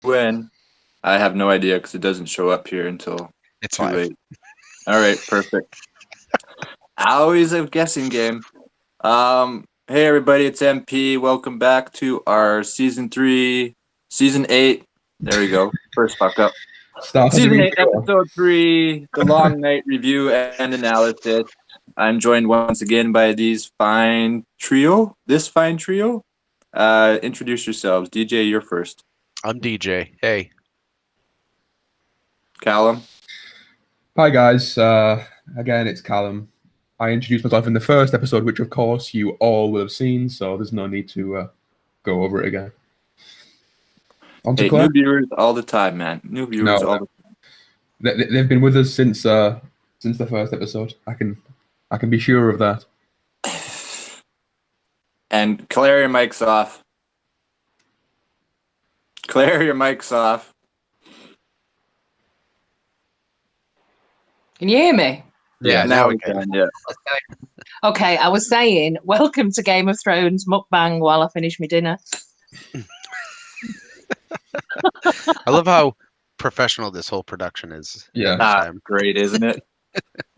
when? I have no idea because it doesn't show up here until It's too live. late. All right, perfect. Always a guessing game. Hey everybody, it's MP. Welcome back to our season 3, season 8. There we go. First fuck up. Start as a Season 8, intro. episode 3, the long night review and analysis. I'm joined once again by this fine trio. Introduce yourselves. DJ, you're first. I'm DJ. Hey. Calum. Hi guys, again it's Calum. I introduced myself in the first episode, which of course you all will have seen, so there's no need to go over it again. On to Hey, Clare. new viewers all the time, man. New viewers all the time. They've been with us since the first episode. I can be sure of that. And Clare, your mic's off. Clare, your mic's off. Can you hear me? Yeah, now we we can. can. Yeah. Okay, I was saying, welcome to Game of Thrones mukbang while I finish my dinner. I love how professional this whole production is. Yeah. every time. Great, isn't it?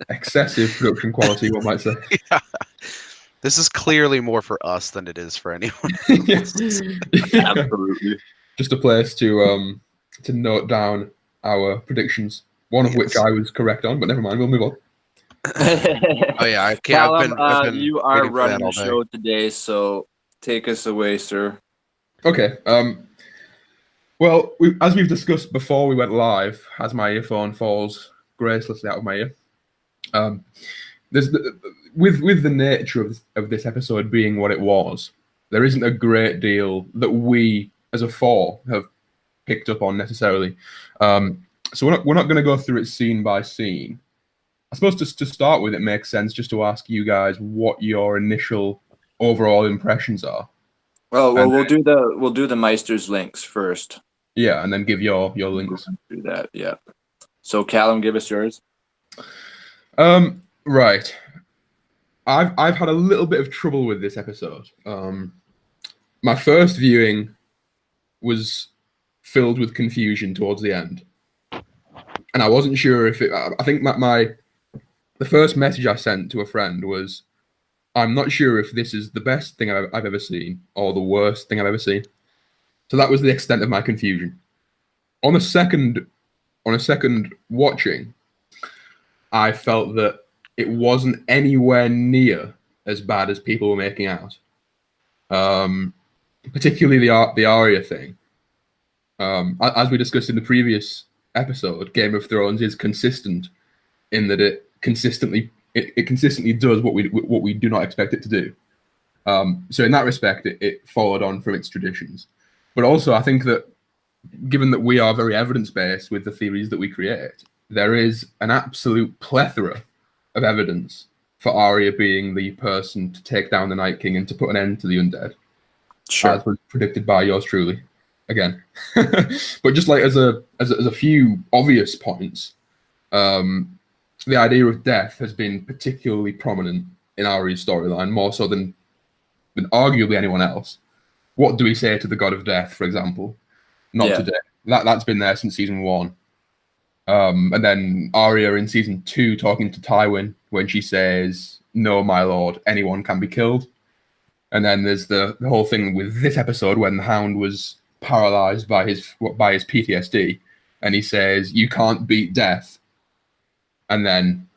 Excessive production quality, one might say. Yeah. This is clearly more for us than it is for anyone Yes. else. Absolutely. Just a place to note down our predictions. One of which Yes. I was correct on, but never mind. We'll move on. Oh yeah, I can't. Callum, I've been you are waiting for that running all the day. show today, so take us away, sir. Okay. Well, as we've discussed before we went live, as my earphone falls gracelessly out of my ear, with the nature of this episode being what it was, there isn't a great deal that we, as a four, have picked up on necessarily. So we're not going to go through it scene by scene. I suppose just to start with, it makes sense just to ask you guys what your initial overall impressions are. Well, And we'll do the Meister's links first. Yeah, and then give your links. Do that, yeah. So Callum, give us yours. Right. I've had a little bit of trouble with this episode. My first viewing was filled with confusion towards the end, and I wasn't sure if it. I think the first message I sent to a friend was, "I'm not sure if this is the best thing I've ever seen or the worst thing I've ever seen." So that was the extent of my confusion. On a second watching, I felt that it wasn't anywhere near as bad as people were making out. Particularly the Arya thing. As we discussed in the previous episode, Game of Thrones is consistent in that it consistently does what we do not expect it to do. So in that respect, it followed on from its traditions. But also, I think that given that we are very evidence-based with the theories that we create, there is an absolute plethora of evidence for Arya being the person to take down the Night King and to put an end to the undead, as was predicted by yours truly, again. But just like as a few obvious points, the idea of death has been particularly prominent in Arya's storyline, more so than arguably anyone else. What do we say to the god of death, for example? Not today. That's been there since season 1. And then Arya in season 2 talking to Tywin when she says, "No, my lord, anyone can be killed." And then there's the whole thing with this episode when the Hound was paralyzed by his PTSD, and he says, "You can't beat death." And then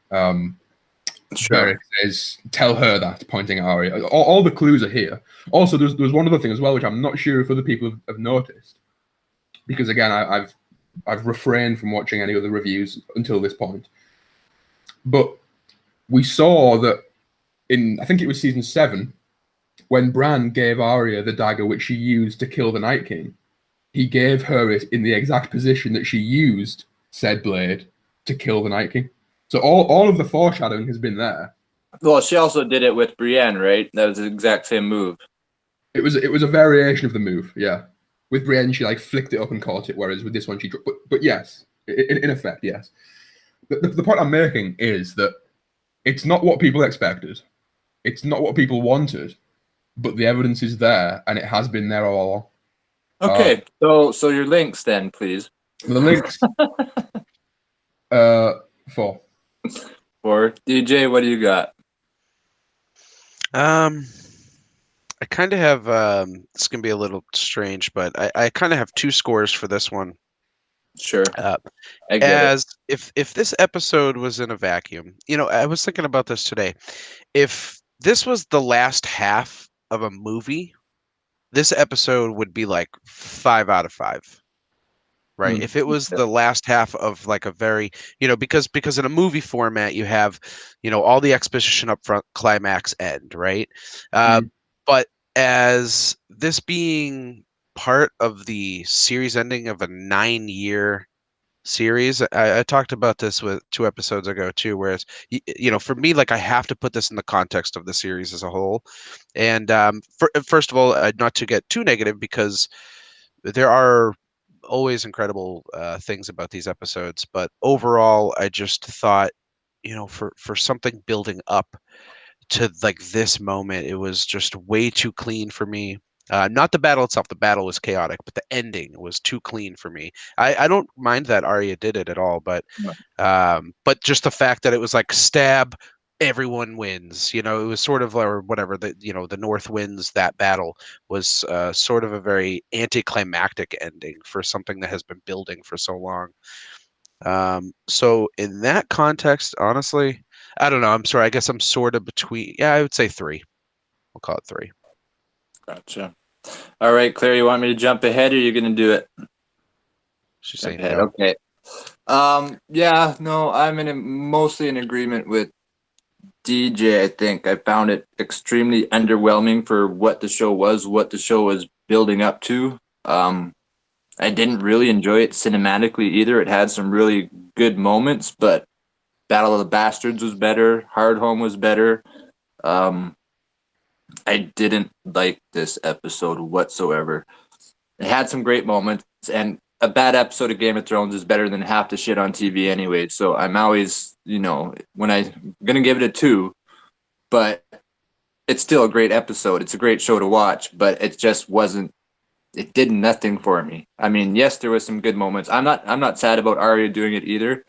Beric says, "Tell her that," pointing at Arya. All the clues are here. Also, there's one other thing as well, which I'm not sure if other people have noticed, because again, I've refrained from watching any other reviews until this point. But we saw that I think it was season 7, when Bran gave Arya the dagger which she used to kill the Night King, he gave her it in the exact position that she used said blade to kill the Night King. So all of the foreshadowing has been there. Well, she also did it with Brienne, right? That was the exact same move. It was a variation of the move, yeah. With Brienne, she like flicked it up and caught it, whereas with this one, she dropped. But yes, in effect, yes. The point I'm making is that it's not what people expected, it's not what people wanted, but the evidence is there, and it has been there all along. Okay, so your links then, please. The links. 4. Or DJ, what do you got? I kind of have it's gonna be a little strange, but I kind of have 2 scores for this one. Sure, Uh, I get it. as if this episode was in a vacuum, I was thinking about this today. If this was the last half of a movie, this episode would be like 5 out of 5. Right. If it was the last half of like a very, because in a movie format, you have, all the exposition up front, climax, end, right? But as this being part of the series ending of a 9-year series, I talked about this with 2 episodes ago too, whereas, for me, like I have to put this in the context of the series as a whole. And first of all, not to get too negative, because there are always incredible things about these episodes, but overall, I just thought, for something building up to like this moment, it was just way too clean for me. Not the battle itself; the battle was chaotic, but the ending was too clean for me. I don't mind that Arya did it at all, but just the fact that it was like stab, everyone wins. It was sort of, or whatever, the North wins that battle was sort of a very anticlimactic ending for something that has been building for so long. So in that context, honestly, I don't know. I'm sorry. I guess I'm sort of between. Yeah, I would say 3. We'll call it 3. Gotcha. All right, Claire, you want me to jump ahead, or are you gonna do it? She's Jump saying ahead. no. Okay. Yeah, no, I'm mostly in agreement with DJ. I think I found it extremely underwhelming for what the show was building up to. I didn't really enjoy it cinematically either. It had some really good moments, but Battle of the Bastards was better. Hard Home was better. I didn't like this episode whatsoever. It had some great moments, and a bad episode of Game of Thrones is better than half the shit on TV anyway. So I'm always, when I'm gonna give it a 2, but it's still a great episode. It's a great show to watch, but it just wasn't. It did nothing for me. I mean, yes, there was some good moments. I'm not sad about Arya doing it either.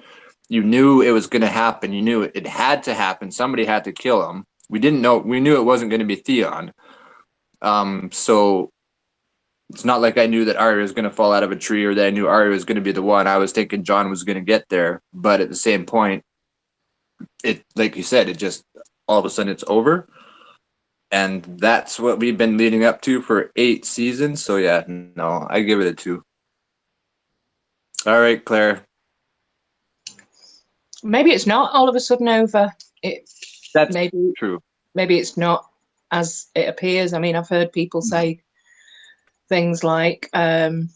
You knew it was gonna happen. You knew it had to happen. Somebody had to kill him. We didn't know. We knew it wasn't going to be Theon. So it's not like I knew that Arya was going to fall out of a tree, or that I knew Arya was going to be the one. I was thinking Jon was going to get there, but at the same point, it, like you said, it just all of a sudden it's over, and that's what we've been leading up to for 8 seasons. So yeah, no, I give it a 2. All right, Claire. Maybe it's not all of a sudden over. That's maybe true. Maybe it's not as it appears. I mean, I've heard people say things like, every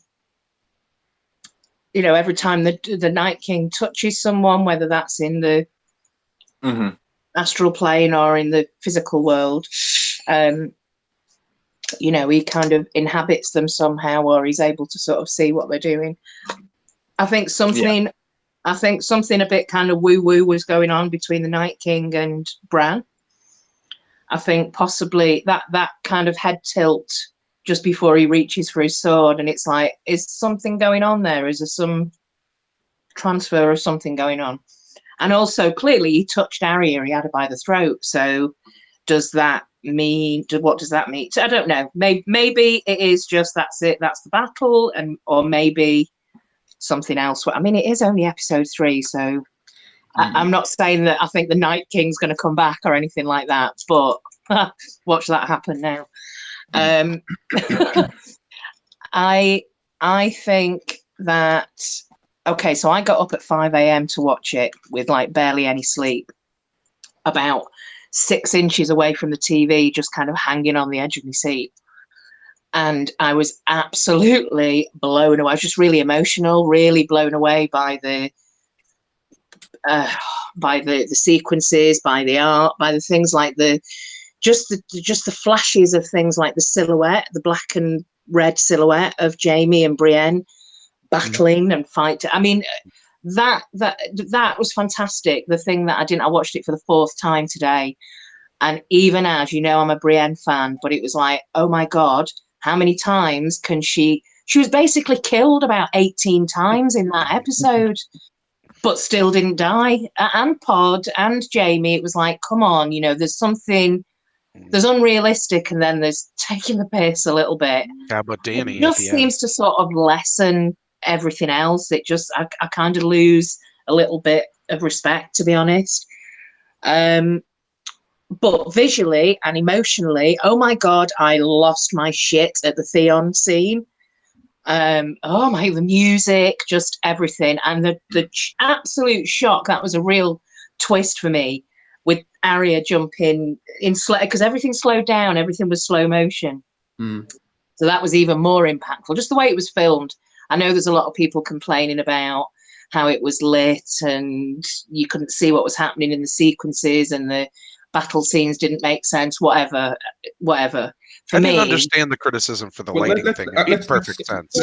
time the Night King touches someone, whether that's in the astral plane or in the physical world, he kind of inhabits them somehow, or he's able to sort of see what they're doing. I think something a bit kind of woo-woo was going on between the Night King and Bran. I think possibly that kind of head tilt just before he reaches for his sword, and it's like, is something going on there? Is there some transfer of something going on? And also, clearly, he touched Arya, he had her by the throat. So does that mean, what does that mean? I don't know. Maybe it is just that's it, that's the battle, or maybe something else. I mean, it is only episode 3, so I'm not saying that I think the Night King's going to come back or anything like that, but watch that happen now. I think that, okay, so I got up at 5 a.m. to watch it with like barely any sleep, about 6 inches away from the TV, just kind of hanging on the edge of my seat. And I was absolutely blown away. I was just really emotional, really blown away by the sequences, by the art, by the things like the flashes of things like the silhouette, the black and red silhouette of Jaime and Brienne battling and fight. I mean, that was fantastic. The thing that I watched it for the 4th time today, and even as I'm a Brienne fan, but it was like, oh my god, how many times can she She was basically killed about 18 times in that episode, but still didn't die. And Pod and Jamie, it was like, come on, there's something, there's unrealistic, and then there's taking the piss a little bit. How about Danny? It just seems to sort of lessen everything else. It just, I kind of lose a little bit of respect, to be honest. But visually and emotionally, oh my God, I lost my shit at the Theon scene. The music, just everything. And the absolute shock, that was a real twist for me, with Arya jumping in slow, because everything slowed down, everything was slow motion. So that was even more impactful, just the way it was filmed. I know there's a lot of people complaining about how it was lit and you couldn't see what was happening in the sequences and the battle scenes didn't make sense, whatever. For I me, didn't understand the criticism for the lighting thing. It made perfect sense.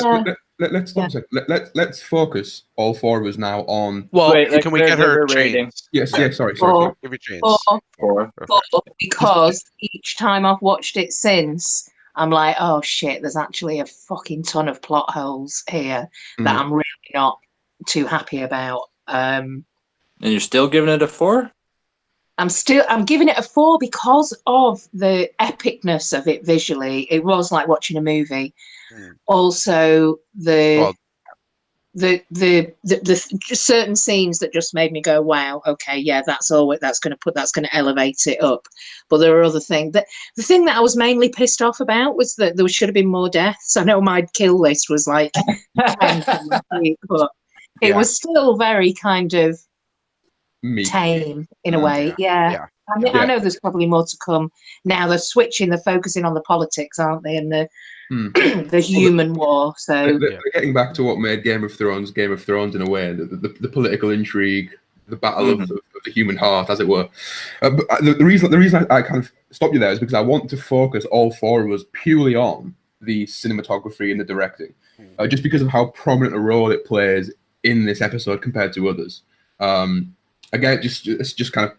Let's focus, all four of us now, on... Well, Wait, can we get her rating? chains? Yes, sorry. Four. Give me chains. Four. Because each time I've watched it since, I'm like, oh shit, there's actually a fucking ton of plot holes here that I'm really not too happy about. And you're still giving it a 4? I'm giving it a 4 because of the epicness of it visually. It was like watching a movie. Also, the certain scenes that just made me go, wow, okay, yeah, that's going to elevate it up. But there are other things. The thing that I was mainly pissed off about was that there should have been more deaths. I know my kill list was like 10, but it was still very kind of tame in a way. I know there's probably more to come. Now they're focusing on the politics, aren't they, and the human war. So they're getting back to what made Game of Thrones in a way, the political intrigue, the battle of the human heart, as it were. But the reason I kind of stopped you there is because I want to focus all four of us purely on the cinematography and the directing, just because of how prominent a role it plays in this episode compared to others. Again, just kind of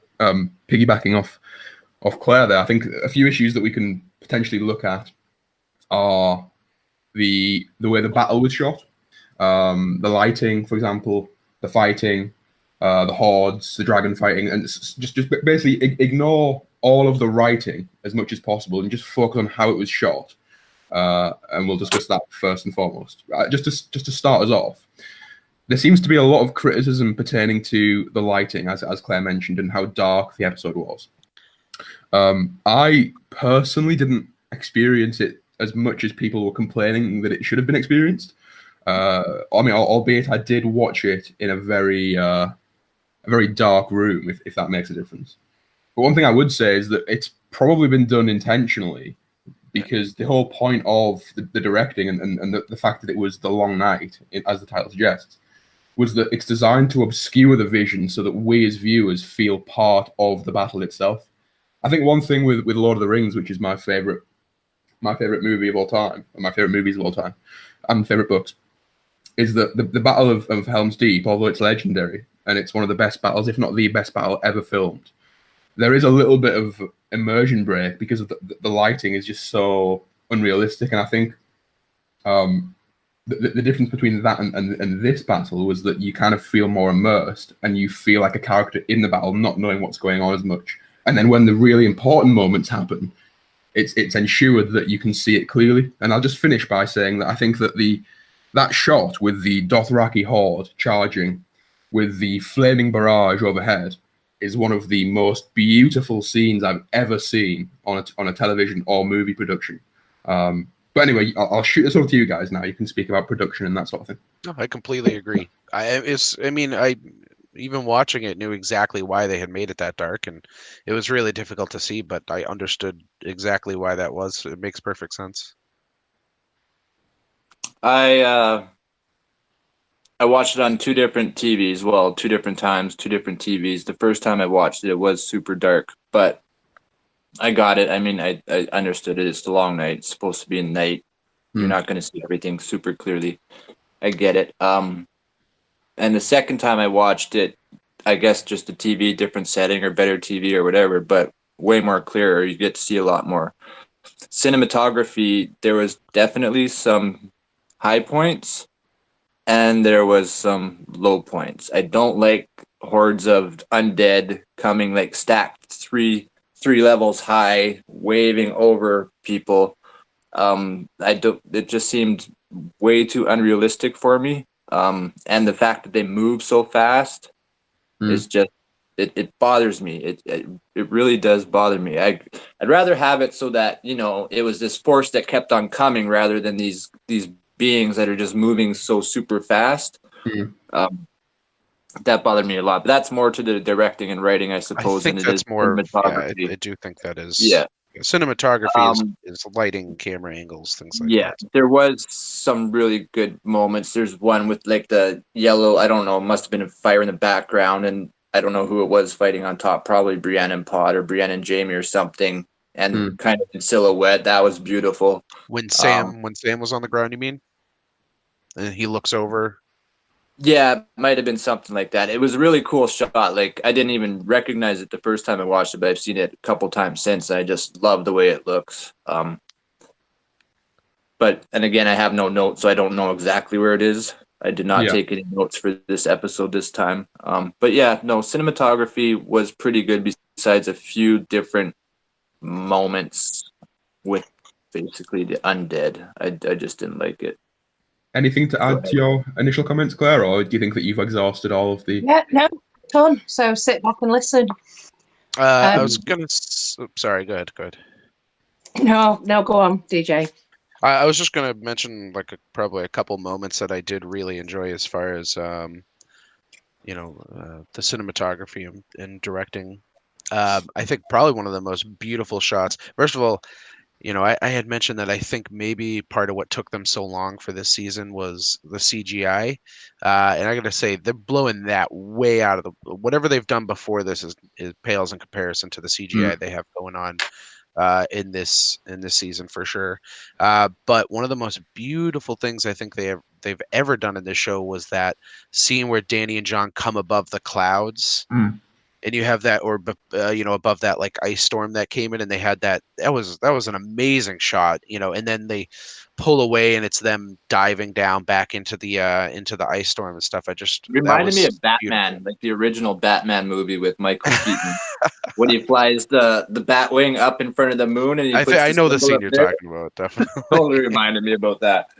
piggybacking off Claire there. I think a few issues that we can potentially look at are the way the battle was shot, the lighting, for example, the fighting, the hordes, the dragon fighting, and just basically ignore all of the writing as much as possible and just focus on how it was shot. And we'll discuss that first and foremost. Just to start us off, there seems to be a lot of criticism pertaining to the lighting, as Claire mentioned, and how dark the episode was. I personally didn't experience it as much as people were complaining that it should have been experienced. Albeit I did watch it in a very dark room, if that makes a difference. But one thing I would say is that it's probably been done intentionally, because the whole point of the directing and the fact that it was the long night, as the title suggests, was that it's designed to obscure the vision so that we as viewers feel part of the battle itself. I think one thing with Lord of the Rings, which is my favorite movie of all time, or my favorite movies of all time, and favorite books, is that the Battle of Helm's Deep, although it's legendary and it's one of the best battles, if not the best battle ever filmed, there is a little bit of immersion break because of the lighting is just so unrealistic. And I think the difference between that and this battle was that you kind of feel more immersed and you feel like a character in the battle, not knowing what's going on as much. And then when the really important moments happen, it's ensured that you can see it clearly. And I'll just finish by saying that I think that that shot with the Dothraki horde charging with the flaming barrage overhead is one of the most beautiful scenes I've ever seen on a television or movie production. But anyway, I'll shoot this over to you guys now. You can speak about production and that sort of thing. No, I completely agree. I even watching it knew exactly why they had made it that dark, and it was really difficult to see, but I understood exactly why that was. It makes perfect sense. I watched it on two different TVs. Well, two different times, two different TVs. The first time I watched it, it was super dark, but I got it. I mean, I understood it. It's the long night. It's supposed to be a night. You're not going to see everything super clearly. I get it. And the second time I watched it, I guess just a TV, different setting or better TV or whatever, but way more clearer. You get to see a lot more. Cinematography, there was definitely some high points, and there was some low points. I don't like hordes of undead coming like stacked three levels high, waving over people. I don't. It just seemed way too unrealistic for me. And the fact that they move so fast is just it bothers me. It really does bother me. I'd rather have it so that it was this force that kept on coming rather than these beings that are just moving so super fast. That bothered me a lot. But that's more to the directing and writing, I suppose, I think than it is that's more. cinematography. I do think that is. Yeah. Cinematography is lighting, camera angles, things like Yeah, that. there was some really good moments. There's one with like the yellow, I don't know, must have been a fire in the background, and I don't know who it was fighting on top, probably Brienne and Pod or Brienne and Jamie or something, and kind of in silhouette. That was beautiful. When Sam was on the ground, you mean? And he looks over. Yeah, it might have been something like that. It was a really cool shot. Like, I didn't even recognize it the first time I watched it, but I've seen it a couple times since. I just love the way it looks. And again, I have no notes, so I don't know exactly where it is. I did not take any notes for this episode this time. But yeah, no, cinematography was pretty good besides a few different moments with basically the undead. I just didn't like it. Anything to add to your initial comments, Claire, or do you think that you've exhausted all of the... Yeah, no, done. So sit back and listen. I was going to... Sorry, go ahead. No, go on, DJ. I was just going to mention probably a couple moments that I did really enjoy as far as, the cinematography and directing. I think probably one of the most beautiful shots. First of all, I had mentioned that I think maybe part of what took them so long for this season was the CGI. And I got to say, they're blowing that way out of the... Whatever they've done before this is pales in comparison to the CGI they have going on in this season for sure. But one of the most beautiful things I think they've ever done in this show was that scene where Danny and John come above the clouds. And you have that, or above that like ice storm that came in, and they had that was an amazing shot, and then they pull away and it's them diving down back into the ice storm and stuff. Reminded me of Batman, beautiful. Like the original Batman movie with Michael Keaton. When he flies the Batwing up in front of the moon, and he I know the scene you're talking about. Definitely, totally reminded me about that.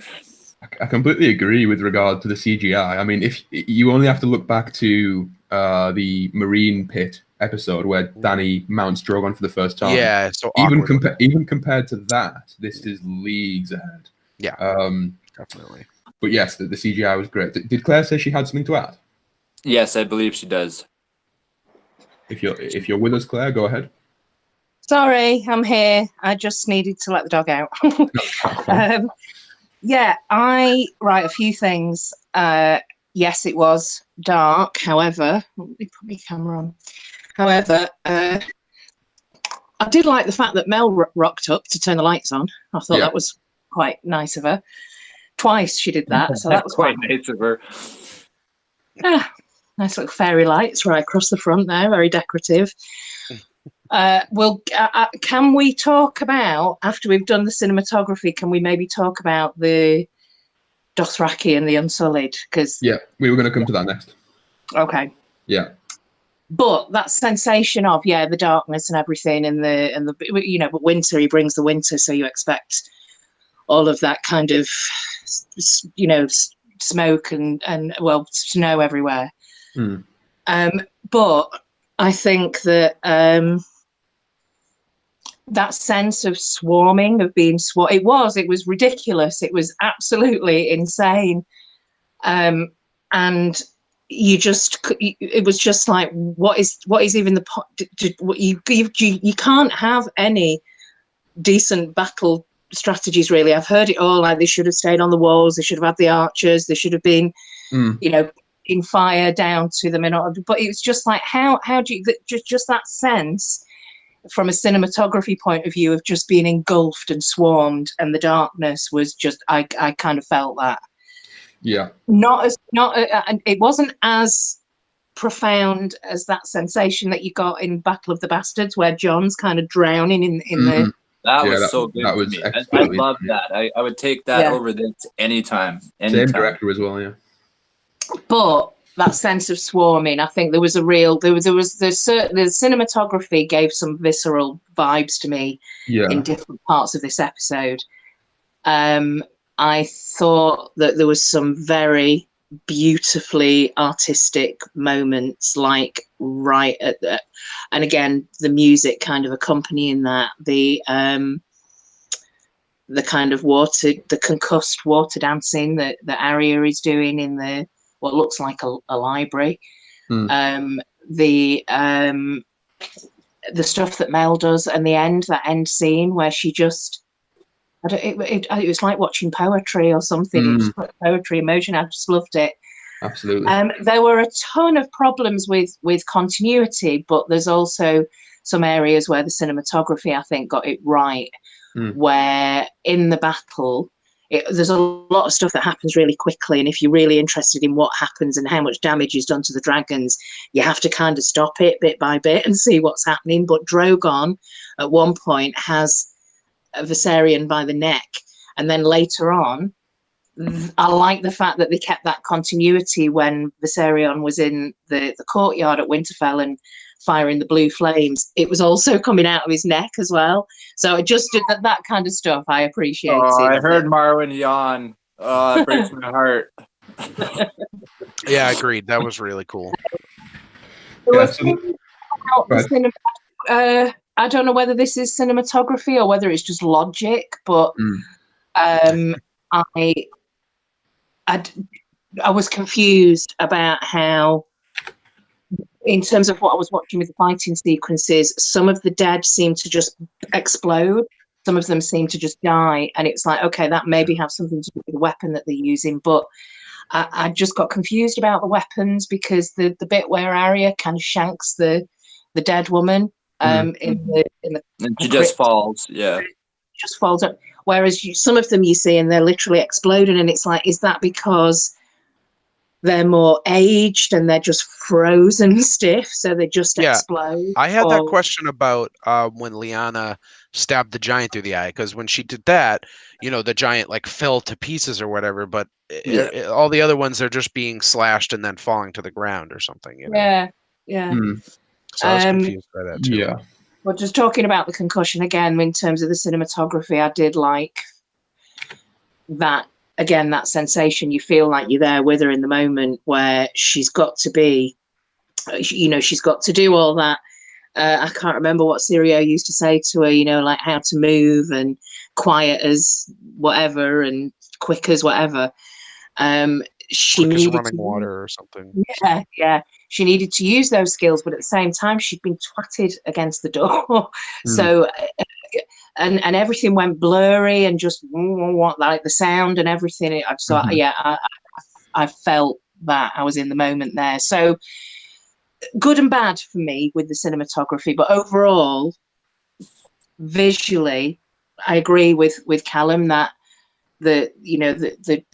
I completely agree with regard to the CGI. I mean, if you only have to look back to the Marine Pit episode where Danny mounts Drogon for the first time. Yeah, so even compared to that, this is leagues ahead. Yeah, definitely. But yes, the CGI was great. Did Claire say she had something to add? Yes, I believe she does. If you're with us, Claire, go ahead. Sorry, I'm here. I just needed to let the dog out. Yeah, a few things. Yes, it was dark. However, let me put my camera on. However, I did like the fact that Mel rocked up to turn the lights on. I thought that was quite nice of her. Twice she did that, so that was quite nice of her. Nice little fairy lights right across the front there, very decorative. Can we talk about, after we've done the cinematography, can we maybe talk about the Dothraki and the Unsullied? Because we were going to come to that next. Okay. Yeah. But that sensation of the darkness and everything, and the but winter, he brings the winter, so you expect all of that kind of smoke and snow everywhere. But I think that that sense of swarming, of being it was ridiculous. It was absolutely insane. And it was just like, what is even the point? You can't have any decent battle strategies, really. I've heard it all, like they should have stayed on the walls, they should have had the archers, they should have been in fire down to them, but it was just like, how do you just that sense from a cinematography point of view of just being engulfed and swarmed, and the darkness was just, I kind of felt that. It wasn't as profound as that sensation that you got in Battle of the Bastards, where John's kind of drowning in That Yeah, was so good that to was me. I expertly love done. that. I would take that Yeah. over this anytime. Same Anytime. director as well, yeah. But that sense of swarming, I think there was a real the cinematography gave some visceral vibes to me Yeah. in different parts of this episode. I thought that there was some very beautifully artistic moments, like right at the, and again the music kind of accompanying that, the kind of the concussed water dancing that Arya is doing in the what looks like a library. Mm. The stuff that Mel does, and that end scene where she just, it was like watching poetry or something. It just put poetry emotion. I just loved it. Absolutely. There were a ton of problems with continuity, but there's also some areas where the cinematography, I think, got it right. Where in the battle, there's a lot of stuff that happens really quickly, and if you're really interested in what happens and how much damage is done to the dragons, you have to kind of stop it bit by bit and see what's happening. But Drogon at one point has a Viserion by the neck, and then later on, I like the fact that they kept that continuity when Viserion was in the courtyard at Winterfell and firing the blue flames. It was also coming out of his neck as well. So it just did that kind of stuff I appreciated. Oh, I heard Marwyn yawn. Oh, that breaks my heart. Yeah, agreed. That was really cool. I don't know whether this is cinematography or whether it's just logic, but I was confused about how, in terms of what I was watching with the fighting sequences, some of the dead seem to just explode. Some of them seem to just die. And it's like, okay, that maybe have something to do with the weapon that they're using. But I just got confused about the weapons, because the bit where Arya kind of shanks the dead woman in the and she just falls. Yeah. Just falls up. Whereas some of them you see and they're literally exploding, and it's like, is that because they're more aged and they're just frozen stiff, so they just explode? I had that question about when Lyanna stabbed the giant through the eye, because when she did that, the giant like fell to pieces or whatever, but all the other ones are just being slashed and then falling to the ground or something. Yeah. So I was confused by that too. Yeah. Well, just talking about the concussion again, in terms of the cinematography, I did like that. Again, that sensation, you feel like you're there with her in the moment, where she's got to be, she's got to do all that. I can't remember what Syrio used to say to her, like how to move and quiet as whatever and quick as whatever. She quick as needed running water or something. Yeah. She needed to use those skills, but at the same time, she'd been twatted against the door. So, and everything went blurry and just like the sound and everything. I just thought, I felt that I was in the moment there. So good and bad for me with the cinematography, but overall, visually, I agree with Calum that the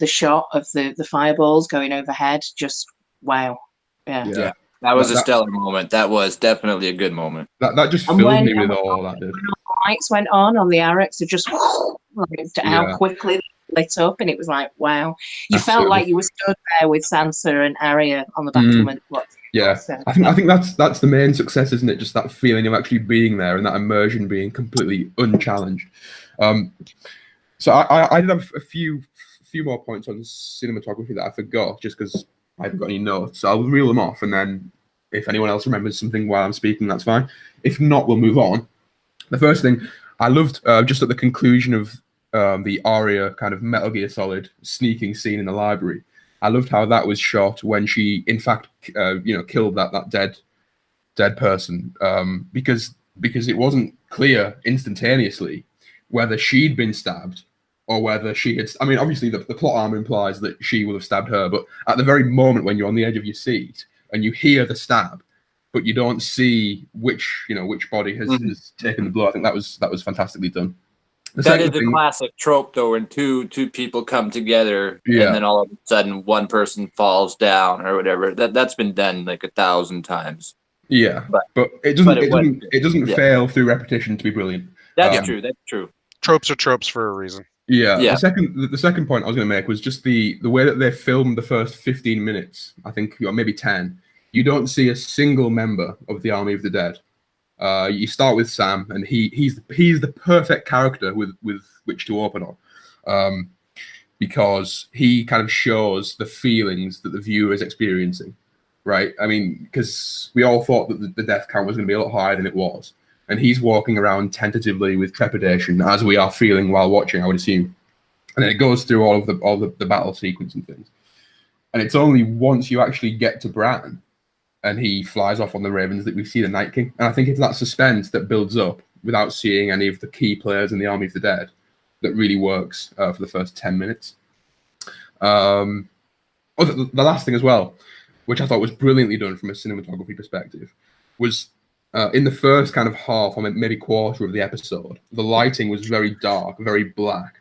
shot of the fireballs going overhead, just wow. Yeah. That was a stellar moment. That was definitely a good moment. That just filled me with all that did. Lights went on the Arrx, so just how quickly they lit up, and it was like, wow. You felt like you were stood there with Sansa and Arya on the battlement. Yeah, I think that's the main success, isn't it? Just that feeling of actually being there and that immersion being completely unchallenged. So I did have a few more points on cinematography that I forgot, just because I haven't got any notes. So I'll reel them off, and then if anyone else remembers something while I'm speaking, that's fine. If not, we'll move on. The first thing I loved, just at the conclusion of the Arya kind of Metal Gear Solid sneaking scene in the library, I loved how that was shot when she, in fact, killed that dead person, because it wasn't clear instantaneously whether she'd been stabbed or whether she had. I mean, obviously the plot armor implies that she will have stabbed her, but at the very moment when you're on the edge of your seat and you hear the stab, but you don't see which body has taken the blow, I think that was fantastically done. That is a classic trope, though, when two people come together and then all of a sudden one person falls down or whatever. That's been done like 1,000 times. Yeah, but it doesn't fail through repetition to be brilliant. That's true. That's true. Tropes are tropes for a reason. Yeah. Yeah. The second point I was going to make was just the way that they filmed the first 15 minutes. I think, or maybe 10. You don't see a single member of the Army of the Dead. You start with Sam, and he's the perfect character with which to open on, because he kind of shows the feelings that the viewer is experiencing, right? I mean, because we all thought that the death count was going to be a lot higher than it was, and he's walking around tentatively with trepidation, as we are feeling while watching, I would assume. And then it goes through all the battle sequence and things, and it's only once you actually get to Bran and he flies off on the Ravens that we see the Night King. And I think it's that suspense that builds up without seeing any of the key players in the Army of the Dead that really works for the first 10 minutes. The last thing as well, which I thought was brilliantly done from a cinematography perspective, was in the first kind of half, or maybe quarter of the episode, the lighting was very dark, very black.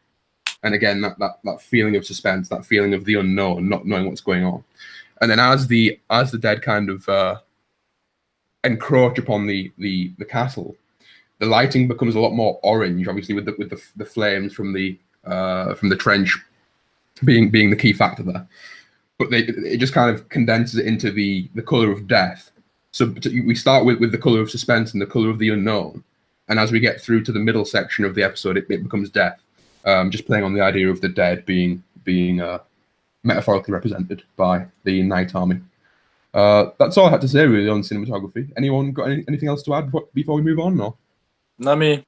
And again, that feeling of suspense, that feeling of the unknown, not knowing what's going on. And then as the dead kind of encroach upon the castle, the lighting becomes a lot more orange, obviously with the flames from the trench being the key factor there. But it just kind of condenses it into the color of death. So we start with the color of suspense and the color of the unknown, and as we get through to the middle section of the episode, it becomes death. Just playing on the idea of the dead being metaphorically represented by the Night Army. That's all I had to say really on cinematography. Anyone got anything else to add before we move on? Or? Not me.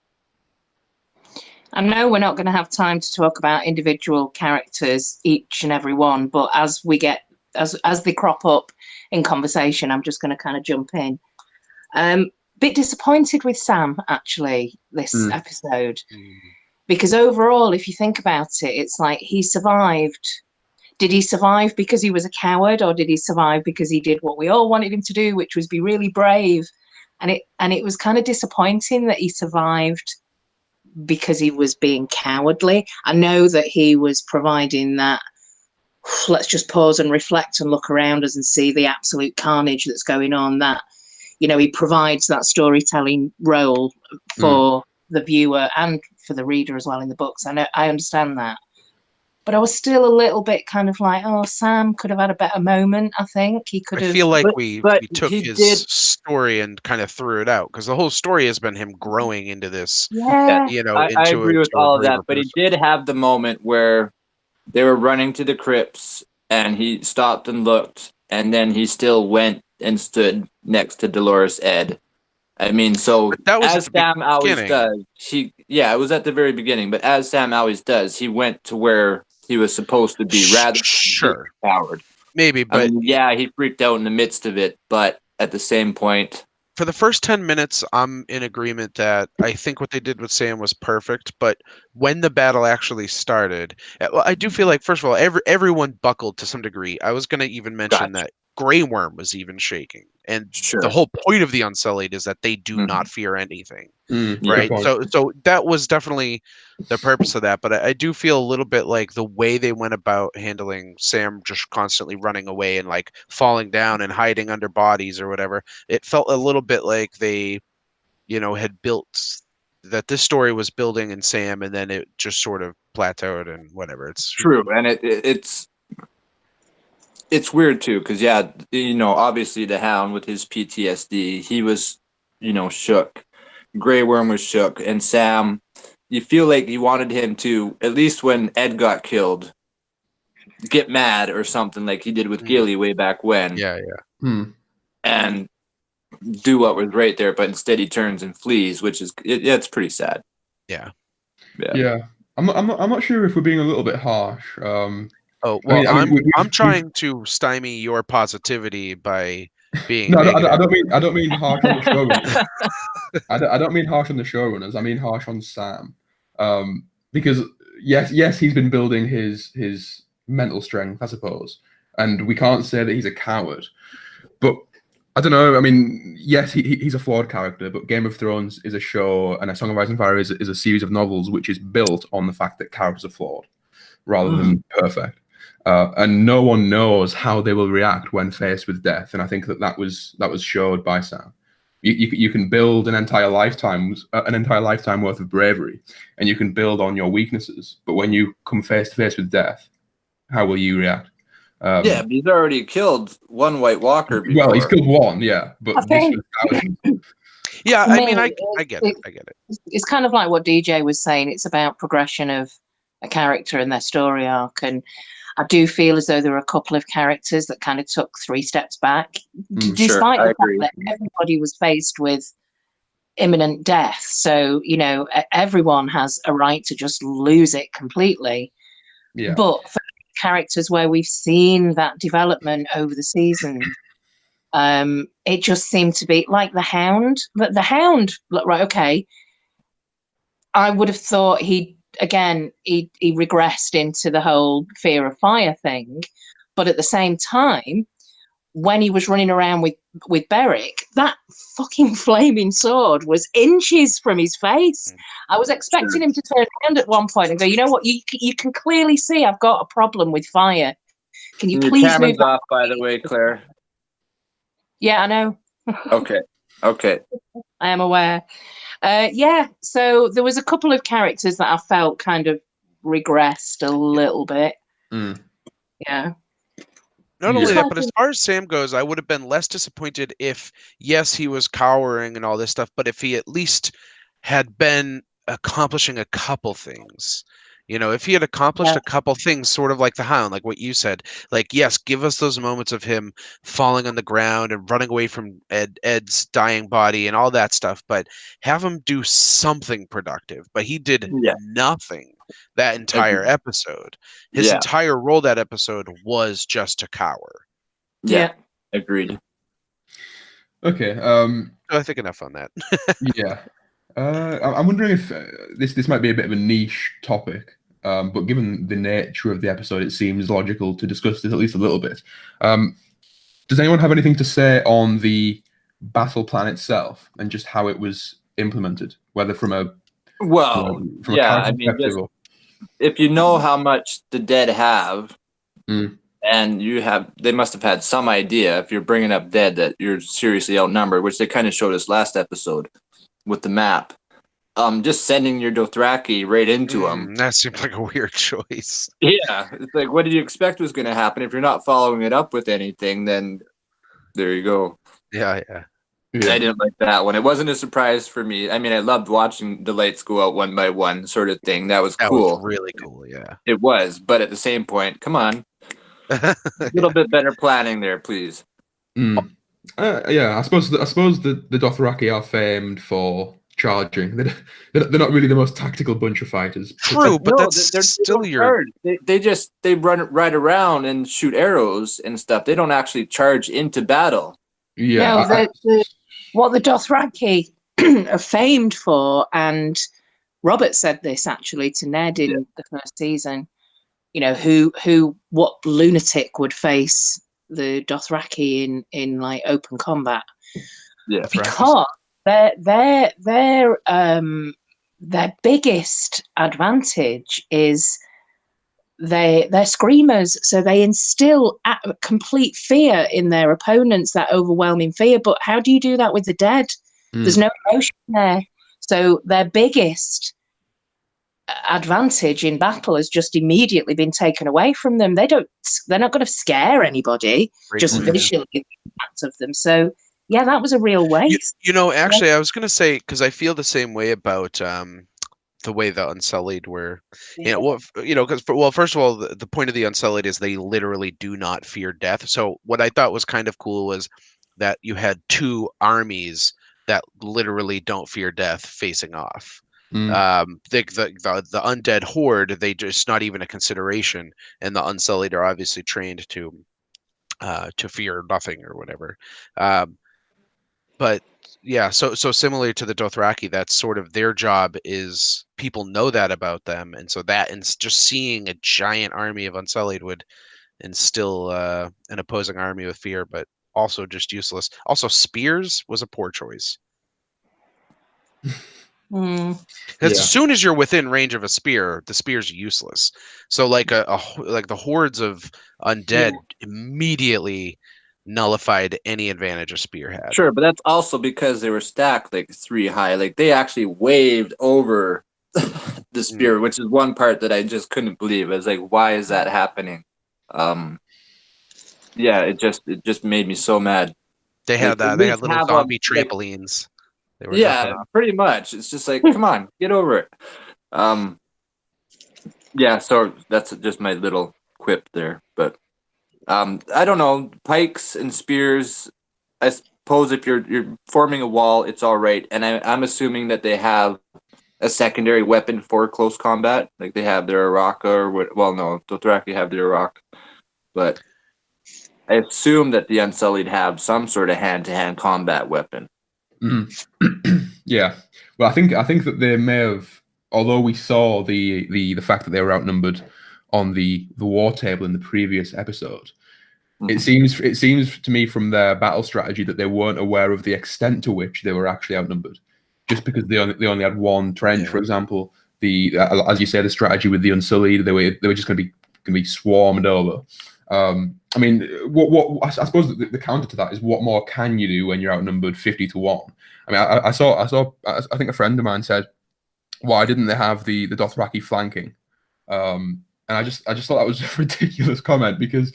I know we're not going to have time to talk about individual characters, each and every one, but as they crop up in conversation, I'm just going to kind of jump in. Bit disappointed with Sam, actually, this episode. Because overall, if you think about it, it's like he survived. Did he survive because he was a coward, or did he survive because he did what we all wanted him to do, which was be really brave? And it was kind of disappointing that he survived because he was being cowardly. I know that he was providing that, let's just pause and reflect and look around us and see the absolute carnage that's going on, that, you know, he provides that storytelling role for the viewer and for the reader as well in the books. I understand that. But I was still a little bit kind of like, oh, Sam could have had a better moment, I think. He could have. I feel like we took his story and kind of threw it out, because the whole story has been him growing into this. Yeah. You know, I agree with all of that, but he did have the moment where they were running to the crypts and he stopped and looked, and then he still went and stood next to Dolores Ed. I mean, so that was as Sam always does, it was at the very beginning, but as Sam always does, he went to where he was supposed to be rather than be coward. Maybe, but I mean, he freaked out in the midst of it, but at the same point, for the first 10 minutes, I'm in agreement that I think what they did with Sam was perfect, but when the battle actually started, I do feel like, first of all, everyone buckled to some degree. I was going to even mention that Grey Worm was even shaking. And the whole point of the Unsullied is that they do not fear anything, right? So that was definitely the purpose of that. But I do feel a little bit like the way they went about handling Sam just constantly running away and like falling down and hiding under bodies or whatever. It felt a little bit like they, you know, had built that this story was building in Sam, and then it just sort of plateaued and whatever. It's true, and it's weird too, because you know, obviously the Hound with his PTSD, he was, you know, shook. Grey Worm was shook, and Sam, you feel like you wanted him to, at least when Ed got killed, get mad or something like he did with Gilly way back when. And do what was right there, but instead he turns and flees, which is it's pretty sad. Yeah. I'm not sure if we're being a little bit harsh. I'm trying to stymie your positivity by being. No, I don't mean harsh on the showrunners. I don't mean harsh on the showrunners. I mean harsh on Sam, because yes, he's been building his mental strength, I suppose, and we can't say that he's a coward. But I don't know. I mean, yes, he's a flawed character, but Game of Thrones is a show, and A Song of Ice and Fire is a series of novels which is built on the fact that characters are flawed rather than perfect. And no one knows how they will react when faced with death, and I think that was showed by Sam. You can build an entire lifetime worth of bravery, and you can build on your weaknesses. But when you come face to face with death, how will you react? Yeah, but he's already killed one White Walker before. Well, he's killed one, yeah, but this was thousands. Yeah, To I me, mean, I get it. I get it. It's kind of like what DJ was saying. It's about progression of a character and their story arc. And I do feel as though there were a couple of characters that kind of took 3 steps back, despite the fact that everybody was faced with imminent death. So, you know, everyone has a right to just lose it completely. Yeah. But for characters where we've seen that development over the season, it just seemed to be like the Hound. But the Hound, right, okay, I would have thought he regressed into the whole fear of fire thing. But at the same time, when he was running around with Beric, that fucking flaming sword was inches from his face. I was expecting him to turn around at one point and go, you know what, you can clearly see I've got a problem with fire. Can you please camera's move off, by the way, Claire? Yeah, I know. Okay. I am aware. Yeah, so there was a couple of characters that I felt kind of regressed a little bit. Yeah. Not only that, but as far as Sam goes, I would have been less disappointed if, yes, he was cowering and all this stuff, but if he at least had been accomplishing a couple things. You know, if he had accomplished a couple things, sort of like the Hound, like what you said, like, yes, give us those moments of him falling on the ground and running away from Ed's dying body and all that stuff, but have him do something productive. But he did nothing that entire episode. His entire role that episode was just to cower. Yeah. Agreed. Okay. I think enough on that. Yeah. I'm wondering if this might be a bit of a niche topic, but given the nature of the episode, it seems logical to discuss this at least a little bit. Does anyone have anything to say on the battle plan itself and just how it was implemented, whether from a I mean, if you know how much the dead have, and they must have had some idea if you're bringing up dead that you're seriously outnumbered, which they kind of showed us last episode with the map. Just sending your Dothraki right into them. That seemed like a weird choice. Yeah, it's like, what did you expect was going to happen? If you're not following it up with anything, then there you go. Yeah. I didn't like that one. It wasn't a surprise for me. I mean, I loved watching the lights go out one by one, sort of thing. That was cool. That was really cool. Yeah, it was. But at the same point, come on, a little bit better planning there, please. Yeah, I suppose the Dothraki are famed for charging. They're not really the most tactical bunch of fighters. True, but they're still your. They run right around and shoot arrows and stuff. They don't actually charge into battle. Yeah, what the Dothraki are famed for, and Robert said this actually to Ned in the first season. You know, what lunatic would face the Dothraki in like open combat? Yeah, because their biggest advantage is they're screamers, so they instill complete fear in their opponents, that overwhelming fear. But how do you do that with the dead? There's no emotion there. So their biggest advantage in battle has just immediately been taken away from them. They're not going to scare anybody, just visually the impact of them. So yeah, that was a real waste. You know, actually, I was going to say, because I feel the same way about the way the Unsullied were. Because first of all, the point of the Unsullied is they literally do not fear death. So what I thought was kind of cool was that you had 2 armies that literally don't fear death facing off. The undead horde, they just not even a consideration, and the Unsullied are obviously trained to fear nothing or whatever. But yeah, so similar to the Dothraki, that's sort of their job, is people know that about them, and so that, and just seeing a giant army of Unsullied would instill an opposing army with fear, but also just useless. Also, spears was a poor choice. Because as soon as you're within range of a spear, the spear's useless. So like like the hordes of undead immediately nullified any advantage a spear had. Sure, but that's also because they were stacked like 3 high. Like they actually waved over the spear, which is one part that I just couldn't believe. I was like, why is that happening? Yeah, it just made me so mad. They had Like, at they had least little have zombie like, trampolines. They were jumping yeah, off. pretty much. It's just like, come on, get over it. Yeah, so that's just my little quip there. But I don't know, pikes and spears. I suppose if you're forming a wall, it's all right. And I'm assuming that they have a secondary weapon for close combat, like they have their Araka or what? Well, no, Dothraki have their Araka, but I assume that the Unsullied have some sort of hand-to-hand combat weapon. Yeah. Well, I think that they may have, although we saw the fact that they were outnumbered on the war table in the previous episode. It seems to me from their battle strategy that they weren't aware of the extent to which they were actually outnumbered, just because they only had one trench. For example, as you say, the strategy with the Unsullied, they were just going to be swarmed over. I mean, I suppose the counter to that is, what more can you do when you're outnumbered 50-1? I mean, I think a friend of mine said, why didn't they have the Dothraki flanking? And I just thought that was a ridiculous comment, because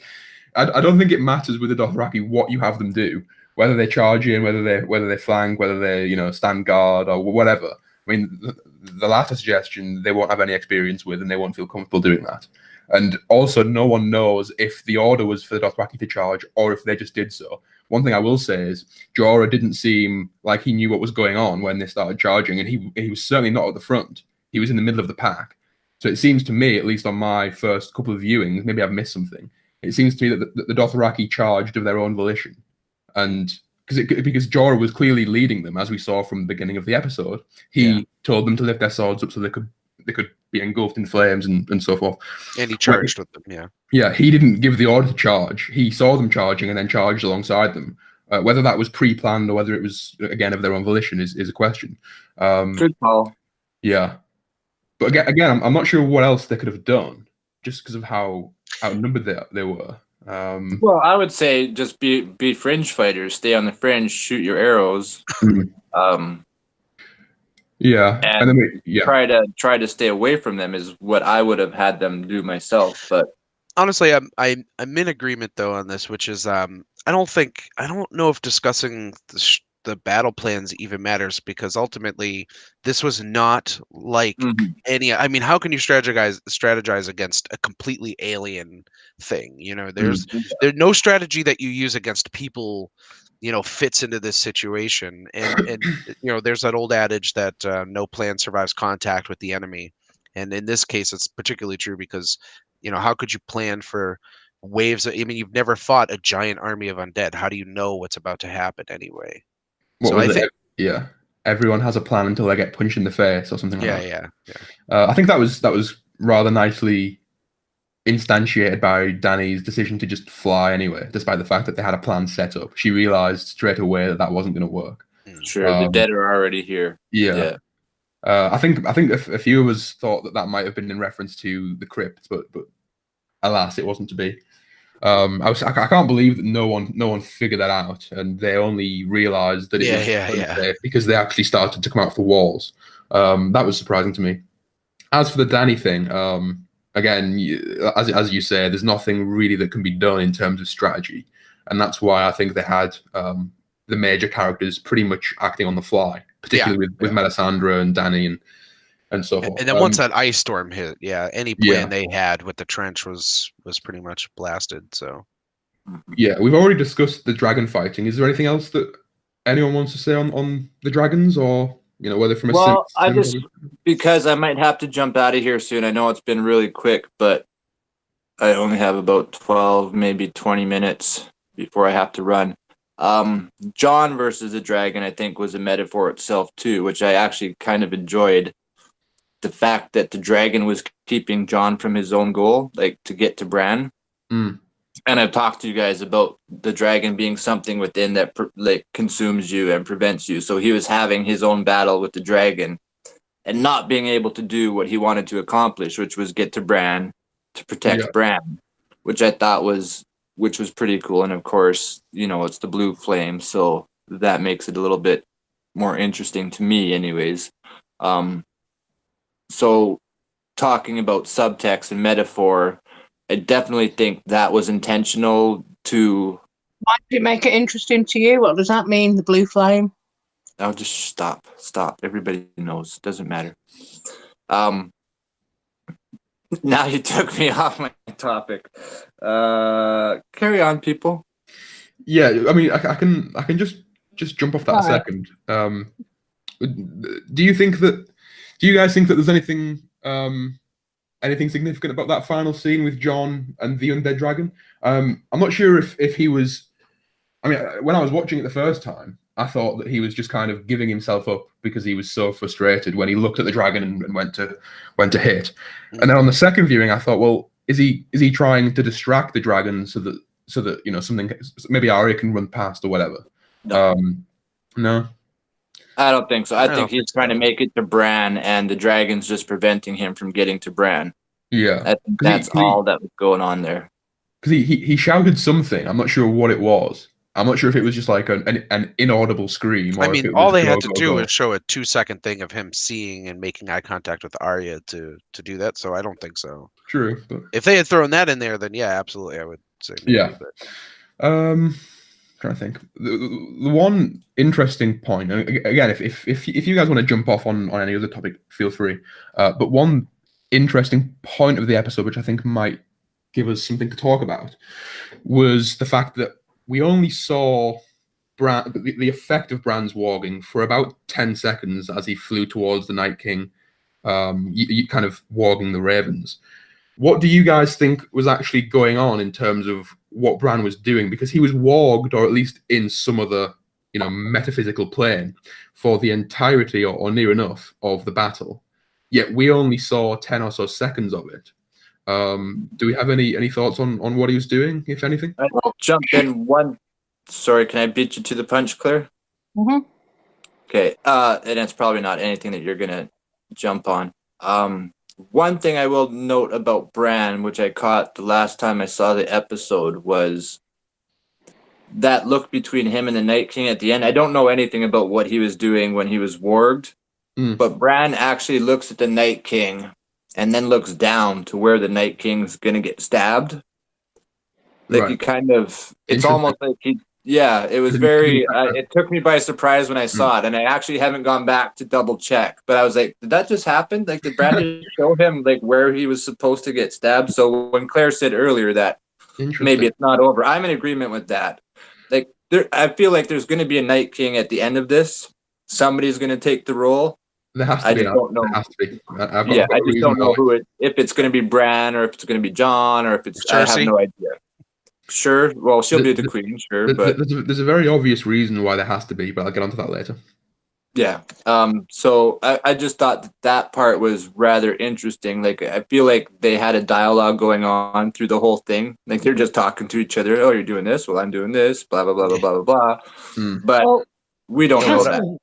I don't think it matters with the Dothraki what you have them do, whether they charge in, whether they flank, whether they stand guard or whatever. I mean, the latter suggestion they won't have any experience with, and they won't feel comfortable doing that. And also, no one knows if the order was for the Dothraki to charge or if they just did so. One thing I will say is Jorah didn't seem like he knew what was going on when they started charging, and he was certainly not at the front. He was in the middle of the pack. So it seems to me, at least on my first couple of viewings, maybe I've missed something, it seems to me that the Dothraki charged of their own volition. And because Jorah was clearly leading them, as we saw from the beginning of the episode, he told them to lift their swords up so they could be engulfed in flames and so forth. And he charged with them, yeah. Yeah, he didn't give the order to charge. He saw them charging and then charged alongside them. Whether that was pre-planned or whether it was, again, of their own volition is a question. Good call. Yeah. But again, I'm not sure what else they could have done, just because of how outnumbered they were. Well, I would say just be fringe fighters, stay on the fringe, shoot your arrows. Yeah, and then try to stay away from them is what I would have had them do myself. But honestly, I'm in agreement though on this, which is I don't know if discussing the battle plans even matters, because ultimately this was not like any. I mean, how can you strategize against a completely alien thing? There's no strategy that you use against people fits into this situation, and there's that old adage that no plan survives contact with the enemy, and in this case it's particularly true because how could you plan for waves I mean, you've never fought a giant army of undead. How do you know what's about to happen anyway? Everyone has a plan until they get punched in the face or something like that. Yeah. I think that was rather nicely instantiated by Dany's decision to just fly anyway, despite the fact that they had a plan set up. She realized straight away that wasn't going to work. Sure, the dead are already here. Yeah. I think a few of us thought that might have been in reference to the crypt, but alas, it wasn't to be. I can't believe that no one figured that out, and they only realized that it was unsafe because they actually started to come out the walls. That was surprising to me. As for the Dany thing, again, as you say, there's nothing really that can be done in terms of strategy, and that's why I think they had the major characters pretty much acting on the fly, particularly with Melisandre and Dany and so forth. And then once that ice storm hit, any plan they had with the trench was pretty much blasted. So yeah, we've already discussed the dragon fighting. Is there anything else that anyone wants to say on the dragons, or whether from a because I might have to jump out of here soon. I know it's been really quick, but I only have about 12, maybe 20 minutes before I have to run. Jon versus the dragon, I think, was a metaphor itself too, which I actually kind of enjoyed. The fact that the dragon was keeping Jon from his own goal, like to get to Bran. And I've talked to you guys about the dragon being something within that consumes you and prevents you. So he was having his own battle with the dragon and not being able to do what he wanted to accomplish, which was get to Bran to protect Bran, which I thought was which was pretty cool. And of course, it's the blue flame, so that makes it a little bit more interesting to me, anyways. So talking about subtext and metaphor, I definitely think that was intentional to. Why did it make it interesting to you? What does that mean, the blue flame? I'll just stop. Everybody knows. Doesn't matter. Now you took me off my topic. Carry on, people. Yeah, I mean, I can just jump off that a second. Do you guys think that there's anything significant about that final scene with Jon and the undead dragon? I'm not sure if he was. I mean, when I was watching it the first time, I thought that he was just kind of giving himself up because he was so frustrated when he looked at the dragon and went to hit. And then on the second viewing, I thought, well, is he trying to distract the dragon so that something, maybe Arya can run past or whatever? No. I don't think so. I think he's trying to make it to Bran, and the dragon's just preventing him from getting to Bran. Yeah, I think that's all that was going on there. Because he shouted something. I'm not sure what it was. I'm not sure if it was just like an inaudible scream. Or I mean, if it all was they go, had to go, do go. was show a 2-second thing of him seeing and making eye contact with Arya to do that. So I don't think so. True, but if they had thrown that in there, then yeah, absolutely, I would say maybe. Yeah. Trying to think. The one interesting point, and again, if you guys want to jump off on any other topic, feel free. But one interesting point of the episode, which I think might give us something to talk about, was the fact that we only saw Bran, the effect of Bran's warging for about 10 seconds as he flew towards the Night King, kind of warging the ravens. What do you guys think was actually going on in terms of what Bran was doing? Because he was warged, or at least in some other, metaphysical plane, for the entirety or near enough of the battle. Yet we only saw 10 or so seconds of it. Do we have any thoughts on what he was doing, if anything? I'll jump in one. Sorry, can I beat you to the punch, Claire? Mm-hmm. Okay. And it's probably not anything that you're gonna jump on. One thing I will note about Bran, which I caught the last time I saw the episode, was that look between him and the Night King at the end. I don't know anything about what he was doing when he was warged, but Bran actually looks at the Night King and then looks down to where the Night King's gonna get stabbed. Like, he kind of, it's almost like it was very, it took me by surprise when I saw it, and I actually haven't gone back to double check, but I was like, did that just happen? Like, did Brad just show him like where he was supposed to get stabbed? So when Claire said earlier that maybe it's not over, I'm in agreement with that. Like, I feel like there's going to be a Night King at the end of this. Somebody's going to take the role. There has to be. I don't know. There has to be. I just don't know if it's going to be Bran, or if it's going to be Jon, or if it's, I have no idea. Sure. Well, she'll be the queen, sure. But there's a very obvious reason why there has to be, but I'll get onto that later. Yeah. So I just thought that part was rather interesting. Like, I feel like they had a dialogue going on through the whole thing. Like, they're just talking to each other. Oh, you're doing this. Well, I'm doing this. Blah blah blah blah blah blah blah. But we don't know that.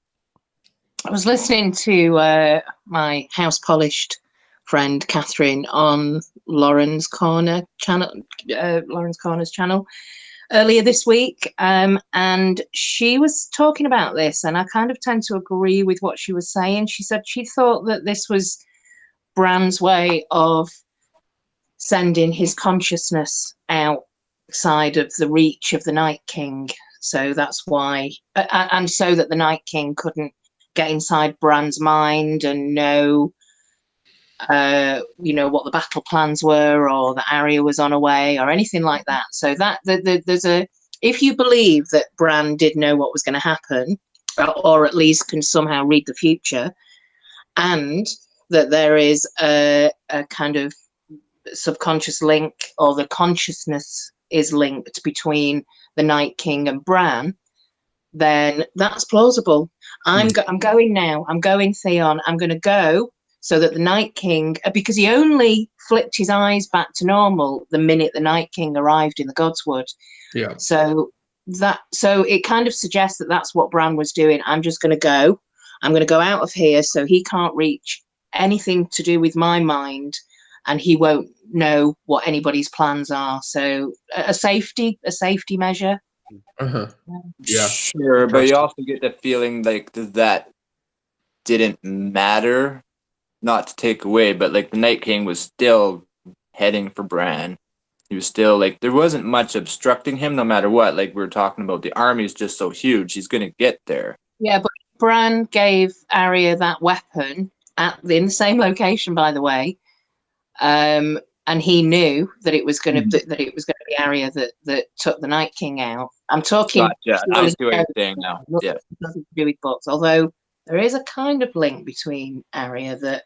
I was listening to my house polished friend Catherine on Lauren's Corner's channel earlier this week, and she was talking about this, and I kind of tend to agree with what she was saying. She said she thought that this was Bran's way of sending his consciousness outside of the reach of the Night King, so that's why, and so that the Night King couldn't get inside Bran's mind and know what the battle plans were, or that Arya was on her way, or anything like that. So that there's if you believe that Bran did know what was going to happen, or at least can somehow read the future, and that there is a kind of subconscious link, or the consciousness is linked between the Night King and Bran, then that's plausible. I'm going now. I'm going, Theon. I'm going to go so that the Night King, because he only flipped his eyes back to normal the minute the Night King arrived in the Godswood. Yeah. So it kind of suggests that that's what Bran was doing. I'm just going to go. I'm going to go out of here so he can't reach anything to do with my mind, and he won't know what anybody's plans are. So a safety measure. Yeah. Sure, but you also get the feeling like that didn't matter. Not to take away, but like the Night King was still heading for Bran. He was still like there wasn't much obstructing him, no matter what. Like we were talking about, the army's just so huge, he's gonna get there. Yeah, but Bran gave Arya that weapon in the same location, by the way. And he knew that it was going to that it was going to be Arya that took the Night King out. I'm talking. Gotcha. I see what you're saying now. Yeah, nothing to do with books. Although there is a kind of link between Arya that,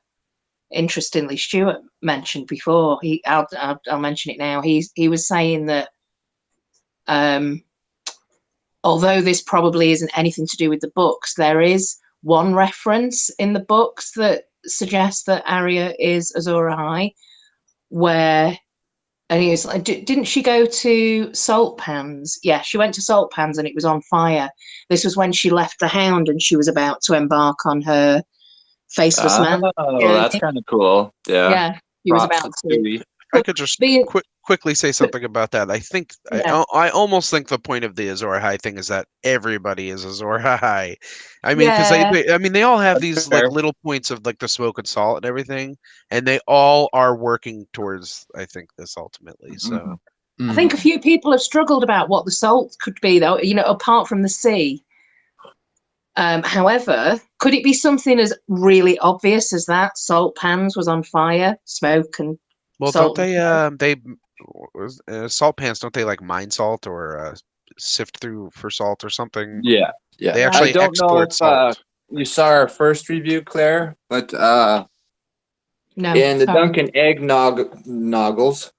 interestingly, Stuart mentioned before. I'll mention it now. He was saying that although this probably isn't anything to do with the books, there is one reference in the books that suggests that Arya is Azor Ahai, where, and he was like, didn't she go to Salt Pans? Yeah, she went to Salt Pans and it was on fire. This was when she left the Hound and she was about to embark on her Faceless Man. Oh, that's kind of cool. Yeah, she was about to. I could just quickly say something about that. I think I almost think the point of the Azor Ahai thing is that everybody is Azor Ahai. I mean, because they all have these like little points of like the smoke and salt and everything, and they all are working towards, I think, this ultimately. So I think a few people have struggled about what the salt could be, though. You know, apart from the sea. However, could it be something as really obvious as that? Salt Pans was on fire, smoke and salt. Don't they salt pans, don't they like mine salt or sift through for salt or something? Yeah. They actually I don't export know if, salt. You saw our first review, Claire, but no, in the Duncan Egg novels,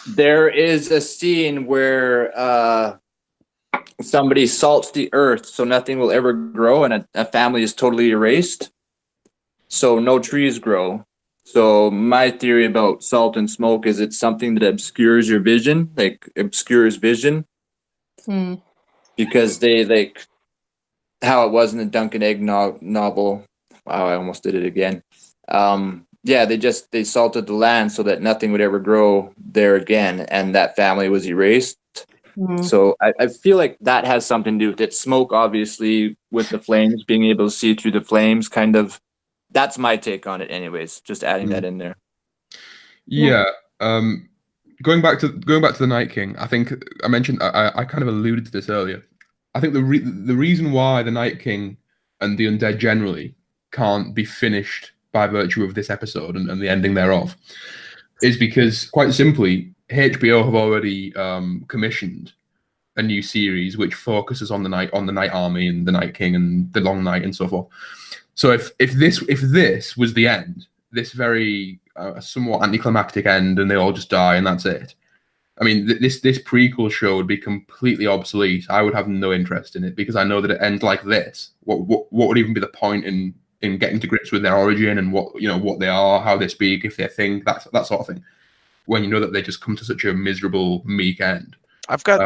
there is a scene where somebody salts the earth so nothing will ever grow, and a family is totally erased, so no trees grow. So my theory about salt and smoke is it's something that obscures your vision, like obscures vision, because they like how it was in the Duncan Egg novel. Wow, I almost did it again. Yeah, they salted the land so that nothing would ever grow there again, and that family was erased. So I feel like that has something to do with it. Smoke, obviously, with the flames, being able to see through the flames, kind of. That's my take on it, anyways. Just adding that in there. Yeah. Going back to the Night King, I think I mentioned I kind of alluded to this earlier. I think the reason why the Night King and the undead generally can't be finished by virtue of this episode and the ending thereof is because, quite simply, HBO have already commissioned a new series which focuses on the Night Army and the Night King and the Long Night and so forth. So if this was the end, this very somewhat anticlimactic end, and they all just die and that's it. I mean, this prequel show would be completely obsolete. I would have no interest in it because I know that it ends like this. What would even be the point in getting to grips with their origin and what they are, how they speak, if they think, that sort of thing, when you know that they just come to such a miserable, meek end. I've got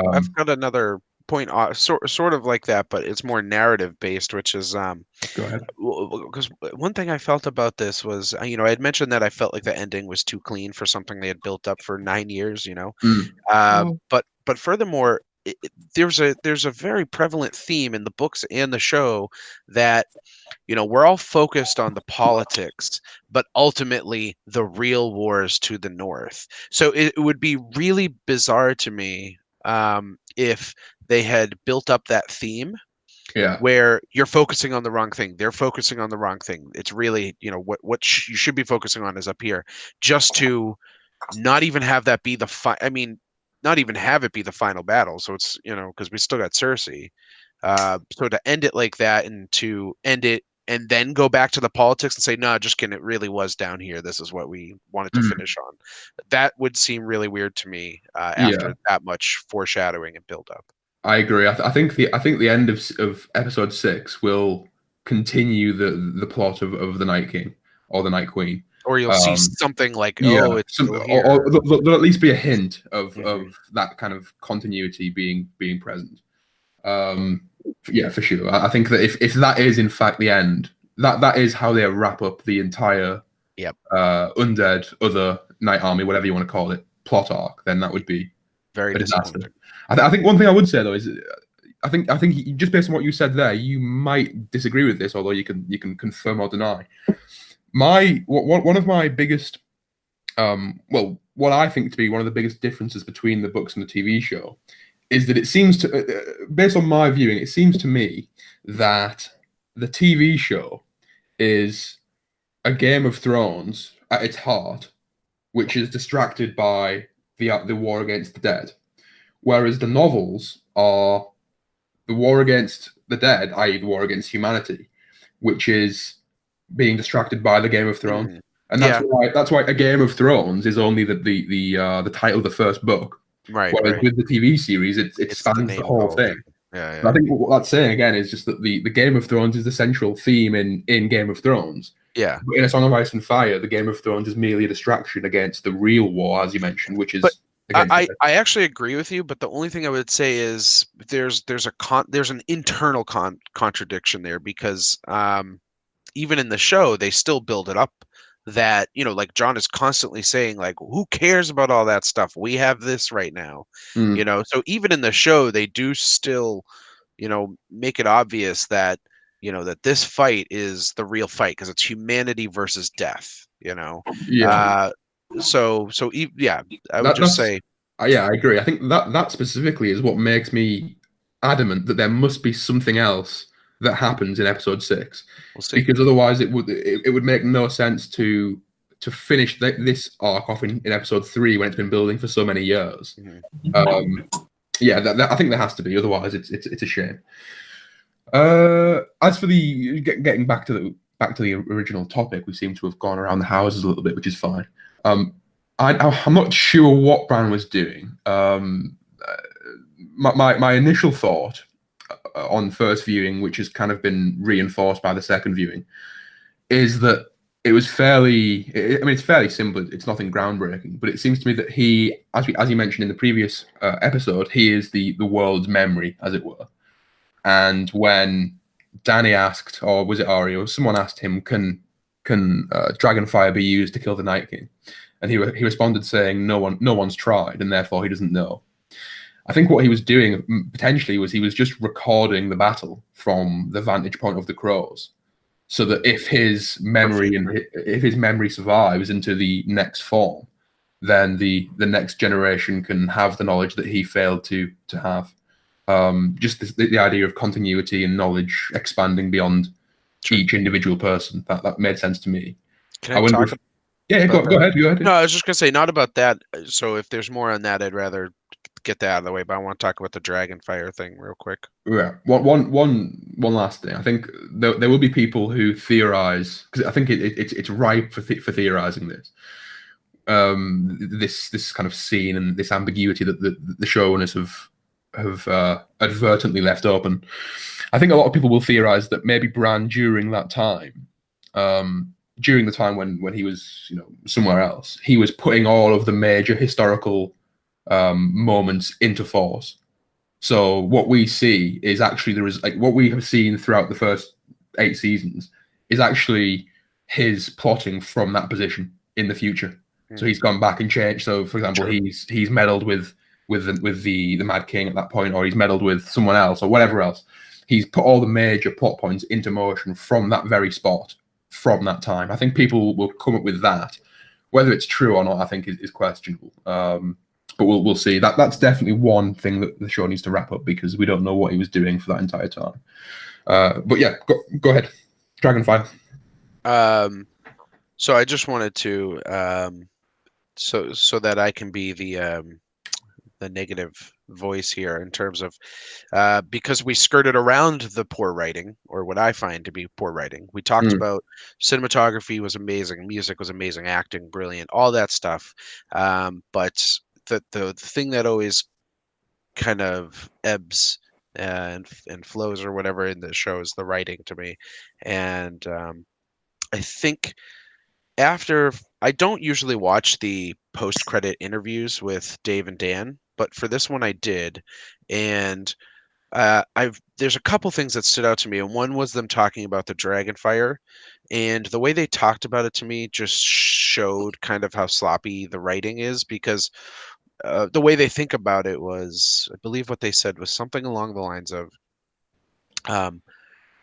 another point, sort of like that, but it's more narrative based, which is go ahead. Because one thing I felt about this was, I had mentioned that I felt like the ending was too clean for something they had built up for 9 years, but furthermore, there's a very prevalent theme in the books and the show that we're all focused on the politics, but ultimately the real war is to the north. So it would be really bizarre to me if they had built up that theme, where you're focusing on the wrong thing, they're focusing on the wrong thing. It's really, what you should be focusing on is up here, just to not even have that be not even have it be the final battle. So it's, because we still got Cersei. So to end it like that, and to end it and then go back to the politics and say, no, just kidding, it really was down here, this is what we wanted to finish on, that would seem really weird to me after that much foreshadowing and build up. I agree. I think the end of episode 6 will continue the plot of the Night King or the Night Queen, or you'll see something like or there'll at least be a hint of that kind of continuity being present. Yeah, for sure. I think that if that is in fact the end, that is how they wrap up the entire undead, other Night Army, whatever you want to call it, plot arc, then that would be very a disaster. disappointing. I think one thing I would say though is, I think just based on what you said there, you might disagree with this, although you can confirm or deny. One of my biggest, what I think to be one of the biggest differences between the books and the TV show is that it seems to, based on my viewing, it seems to me that the TV show is a Game of Thrones at its heart, which is distracted by the war against the dead, whereas the novels are the war against the dead, i.e., the war against humanity, which is being distracted by the Game of Thrones, and that's why a Game of Thrones is only the title of the first book, right? Whereas with the TV series, it spans the whole thing. Yeah. I think what that's saying again is just that the Game of Thrones is the central theme in Game of Thrones. Yeah. But in A Song of Ice and Fire, the Game of Thrones is merely a distraction against the real war, as you mentioned, which is. I actually agree with you, but the only thing I would say is there's an internal contradiction there, because even in the show they still build it up that, like John is constantly saying, like, who cares about all that stuff? We have this right now. So even in the show they do still, make it obvious that, that this fight is the real fight because it's humanity versus death, I would just say. Yeah, I agree. I think that specifically is what makes me adamant that there must be something else that happens in episode 6. We'll see. Because otherwise it would make no sense to finish this arc off in episode 3 when it's been building for so many years. I think there has to be. Otherwise, it's a shame. As for the getting back to the original topic, we seem to have gone around the houses a little bit, which is fine. I'm not sure what Bran was doing. My initial thought on first viewing, which has kind of been reinforced by the second viewing, is that it was fairly. It's fairly simple. It's nothing groundbreaking, but it seems to me that he, as you mentioned in the previous episode, he is the world's memory, as it were. And when Dany asked, or was it Arya, someone asked him, can Dragonfire be used to kill the Night King? And he responded saying, no one's tried, and therefore he doesn't know. I think what he was doing potentially was he was just recording the battle from the vantage point of the Crows, so that if his memory survives into the next form, then the next generation can have the knowledge that he failed to have. Just the idea of continuity and knowledge expanding beyond each individual person. That made sense to me. Can I talk? Go ahead. No, I was just gonna say, not about that. So if there's more on that, I'd rather get that out of the way. But I want to talk about the Dragonfire thing real quick. Yeah. One last thing. I think there will be people who theorize, because I think it's ripe for theorizing this. This kind of scene and this ambiguity that the showrunners have advertently left open. I think a lot of people will theorize that maybe Bran, during that time, during the time when he was somewhere else, he was putting all of the major historical moments into force. So what we see is actually what we have seen throughout the first 8 seasons is actually his plotting from that position in the future. So he's gone back and changed. So for example, he's meddled with the Mad King at that point, or he's meddled with someone else, or whatever else. He's put all the major plot points into motion from that very spot, from that time. I think people will come up with that. Whether it's true or not, I think is questionable. But we'll see. That's definitely one thing that the show needs to wrap up, because we don't know what he was doing for that entire time. But yeah, go ahead, Dragonfire. So I just wanted to so that I can be the negative voice here in terms of because we skirted around the poor writing, or what I find to be poor writing. We talked about cinematography was amazing, music was amazing, acting brilliant, all that stuff. But the thing that always kind of ebbs and flows or whatever in the show is the writing to me. And I think I don't usually watch the post-credit interviews with Dave and Dan, but for this one I did. And there's a couple things that stood out to me, and one was them talking about the Dragonfire, and the way they talked about it to me just showed kind of how sloppy the writing is, because the way they think about it was, I believe what they said was something along the lines of,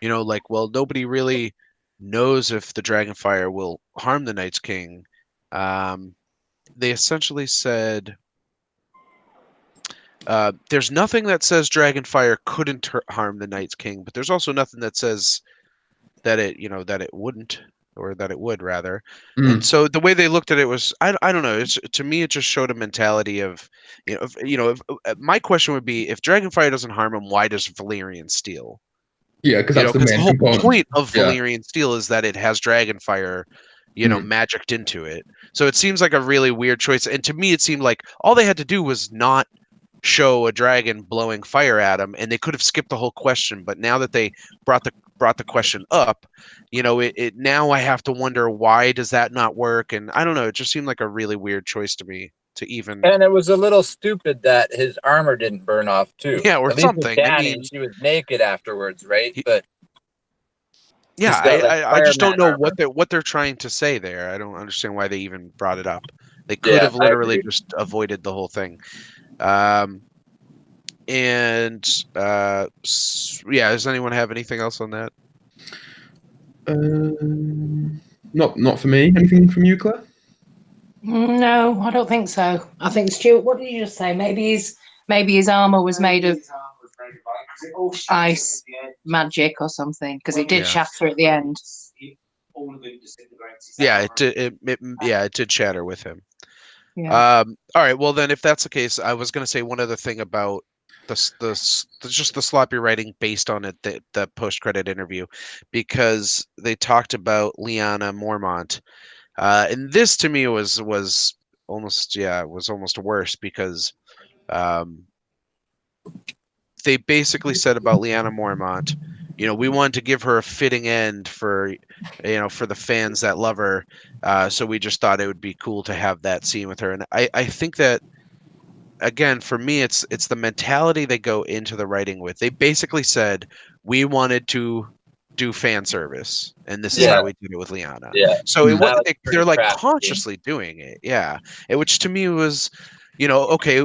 like, well, nobody really knows if the Dragonfire will harm the Night's King. They essentially said, there's nothing that says Dragonfire couldn't harm the Night's King, but there's also nothing that says that it wouldn't, or that it would, rather. And so the way they looked at it was, I don't know. To me, it just showed a mentality of, my question would be, if Dragonfire doesn't harm him, why does Valyrian steal? Yeah, because that's the main whole component. point of Valyrian steel is that it has Dragonfire, magicked into it. So it seems like a really weird choice. And to me, it seemed like all they had to do was not show a dragon blowing fire at him, and they could have skipped the whole question. But now that they brought the question up, it now I have to wonder, why does that not work? And I don't know. It just seemed like a really weird choice to me. And it was a little stupid that his armor didn't burn off too. Yeah, or at least something. With Dany, she was naked afterwards, right? But yeah, got, I just don't know armor. what they're trying to say there. I don't understand why they even brought it up. They could have literally just avoided the whole thing. Does anyone have anything else on that? Not for me. Anything from you, Claire? No, I don't think so. I think Stuart, what did you just say? Maybe his armor was made of ice magic or something, because it did shatter at the end. Yeah, it did shatter with him. Yeah. All right. Well, then, if that's the case, I was going to say one other thing about just the sloppy writing based on it, the post-credit interview, because they talked about Lyanna Mormont, and this to me was almost worse, because they basically said about Lyanna Mormont, we wanted to give her a fitting end for the fans that love her. So we just thought it would be cool to have that scene with her. And I think that, again, for me, it's the mentality they go into the writing with. They basically said, we wanted to do fan service, and this is how we did it with Lyanna. Yeah. So they're like crafty. consciously doing it. Yeah. Which to me was, okay,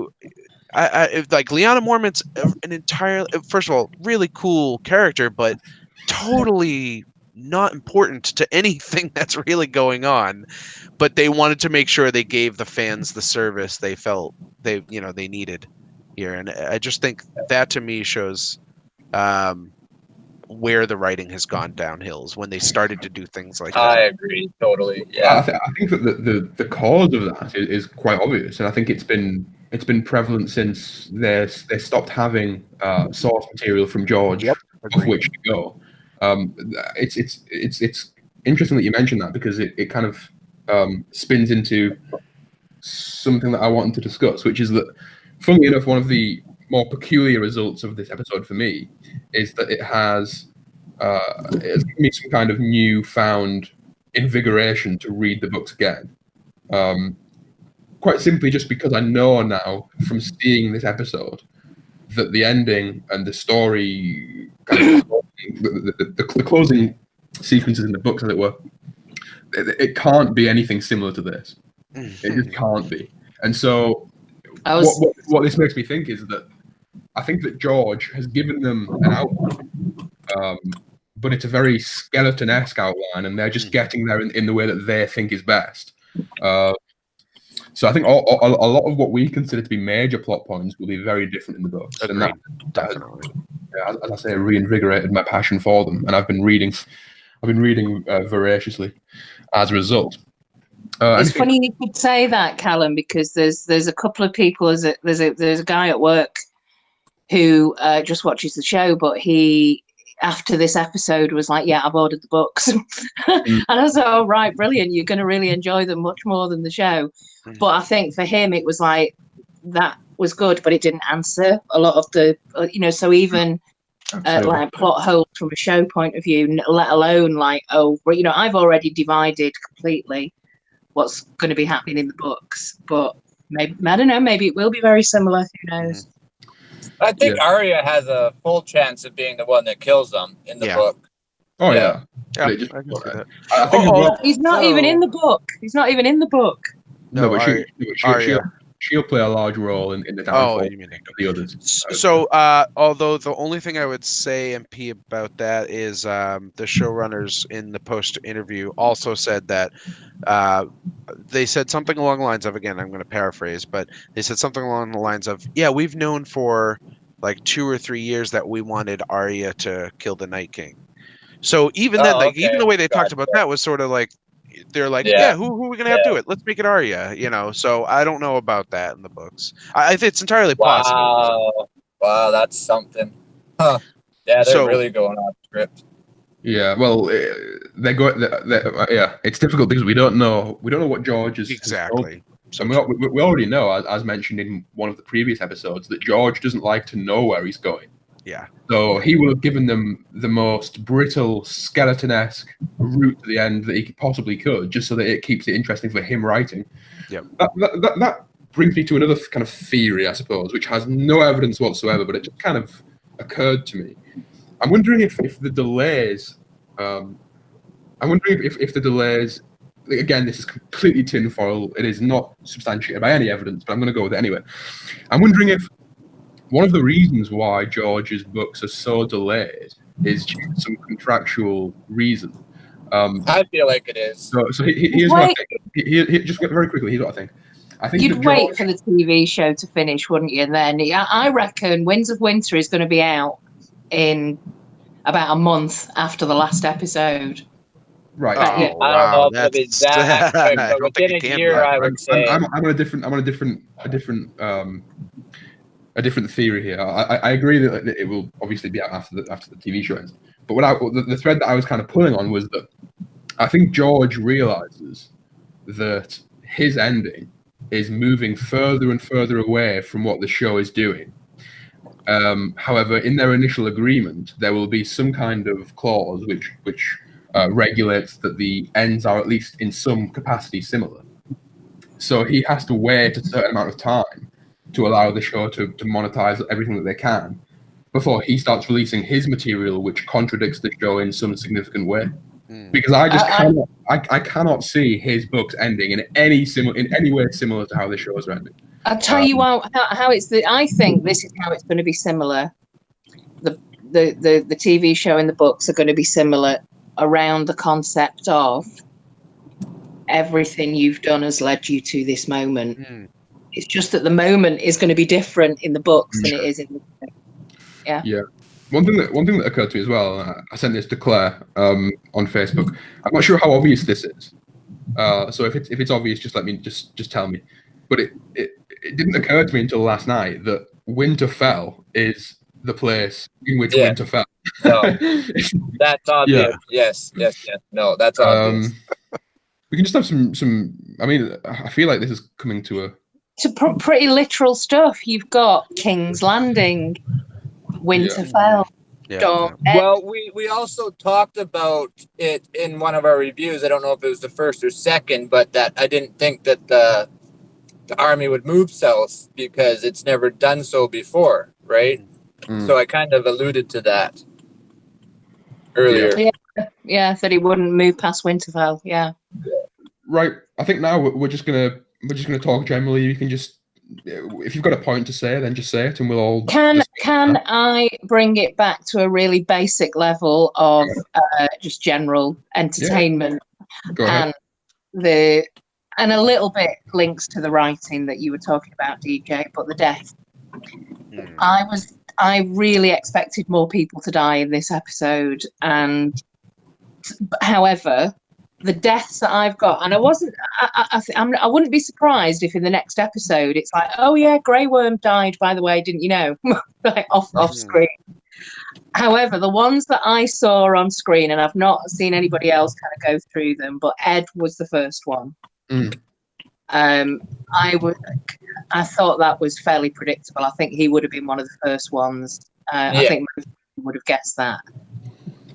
I like Lyanna Mormont's an entirely, first of all, really cool character, but totally not important to anything that's really going on. But they wanted to make sure they gave the fans the service they felt they needed here, and I just think that to me shows where the writing has gone downhill, is when they started to do things like that. I agree totally. Yeah, I think that the cause of that is quite obvious, and I think it's been prevalent since they stopped having source material from George, of which to go. It's interesting that you mentioned that, because it kind of spins into something that I wanted to discuss, which is that, funnily enough, one of the more peculiar results of this episode for me is that it's given me some kind of newfound invigoration to read the books again. Quite simply just because I know now from seeing this episode that the ending and the story, kind of the closing sequences in the books, as it were, it can't be anything similar to this. It just can't be. And so what this makes me think is that I think that George has given them an outline, but it's a very skeleton-esque outline, and they're just getting there in the way that they think is best. So I think a lot of what we consider to be major plot points will be very different in the books. Agreed. And that Definitely. as I say, reinvigorated my passion for them, and I've been reading voraciously as a result. It's funny you could say that, Calum, because there's a couple of people. There's a guy at work who just watches the show, but he, after this episode, was like, "Yeah, I've ordered the books," and I was like, "Oh, right, brilliant! You're going to really enjoy them much more than the show." But I think for him, it was like, that was good, but it didn't answer a lot of the, so even like plot holes from a show point of view, let alone like, I've already divided completely what's going to be happening in the books, but maybe, I don't know, maybe it will be very similar. Who knows? I think Arya has a full chance of being the one that kills them in the book. Oh Yeah. Yeah, But it just, I can see that. I think as well, He's not even in the book. He's not even in the book. no, but Arya. she'll play a large role in the Oh, downfall you mean of the others. so? Although the only thing I would say, MP, about that is the showrunners in the post interview also said that they said something along the lines of, again, I'm going to paraphrase, but they said something along the lines of, yeah, we've known for like 2 or 3 years that we wanted Arya to kill the Night King. So even then, like, even the way they talked about that was sort of like, they're like, yeah, who are we gonna have do it? Let's make it Arya, you know. So I don't know about that in the books. I think it's entirely possible. Wow, that's something. Huh. Yeah, they're really going off script. Yeah, well, it's difficult because we don't know what George is exactly. So we already know, as mentioned in one of the previous episodes, that George doesn't like to know where he's going. Yeah. So he will have given them the most brittle, skeleton-esque route to the end that he possibly could, just so that it keeps it interesting for him writing. Yep. That brings me to another kind of theory, I suppose, which has no evidence whatsoever, but it just kind of occurred to me. I'm wondering if the delays, if the delays, again, this is completely tinfoil. It is not substantiated by any evidence, but I'm going to go with it anyway. I'm wondering if one of the reasons why George's books are so delayed is due to some contractual reason. I feel like it is. So here's what I think. Just very quickly, here's what I think. I think you'd wait for the TV show to finish, wouldn't you? And then I reckon Winds of Winter is going to be out in about a month after the last episode. Right. Oh, wow. I don't know if it's that quick, but within a year, I would say. I'm on a different theory here. I agree that it will obviously be out after the TV show ends. But the thread that I was kind of pulling on was that I think George realizes that his ending is moving further and further away from what the show is doing. However, in their initial agreement, there will be some kind of clause which regulates that the ends are at least in some capacity similar. So he has to wait a certain amount of time to allow the show to monetize everything that they can before he starts releasing his material, which contradicts the show in some significant way. Because I cannot see his books ending in any way similar to how the shows are ending. I'll tell you how it's I think this is how it's going to be similar. The TV show and the books are going to be similar around the concept of everything you've done has led you to this moment. It's just that the moment is going to be different in the books than it is in the book. Yeah. One thing that occurred to me as well, I sent this to Claire on Facebook. I'm not sure how obvious this is. So if it's obvious, just let me just tell me. But it didn't occur to me until last night that Winterfell is the place in which winter fell. No, that's obvious. Yeah. Yes. No, that's obvious. We can just have some. I mean, I feel like this is coming to a. To pretty literal stuff. You've got King's Landing, Winterfell. Yeah. Well, we also talked about it in one of our reviews. I don't know if it was the first or second, but that I didn't think that the army would move south because it's never done so before, right? So I kind of alluded to that earlier. Yeah, said he wouldn't move past Winterfell. Yeah. Right. I think now we're just gonna talk generally. You can just, if you've got a point to say, then just say it, and we'll all. Can I bring it back to a really basic level of just general entertainment? Go ahead. And a little bit links to the writing that you were talking about, DJ, but the death. I really expected more people to die in this episode, and however, the deaths that I've got, and I wouldn't be surprised if in the next episode it's like, oh yeah, Grey Worm died, by the way, didn't you know? Like off screen. However, the ones that I saw on screen, and I've not seen anybody else kind of go through them, but Ed was the first one. I thought that was fairly predictable. I think he would have been one of the first ones. I think most people would have guessed that.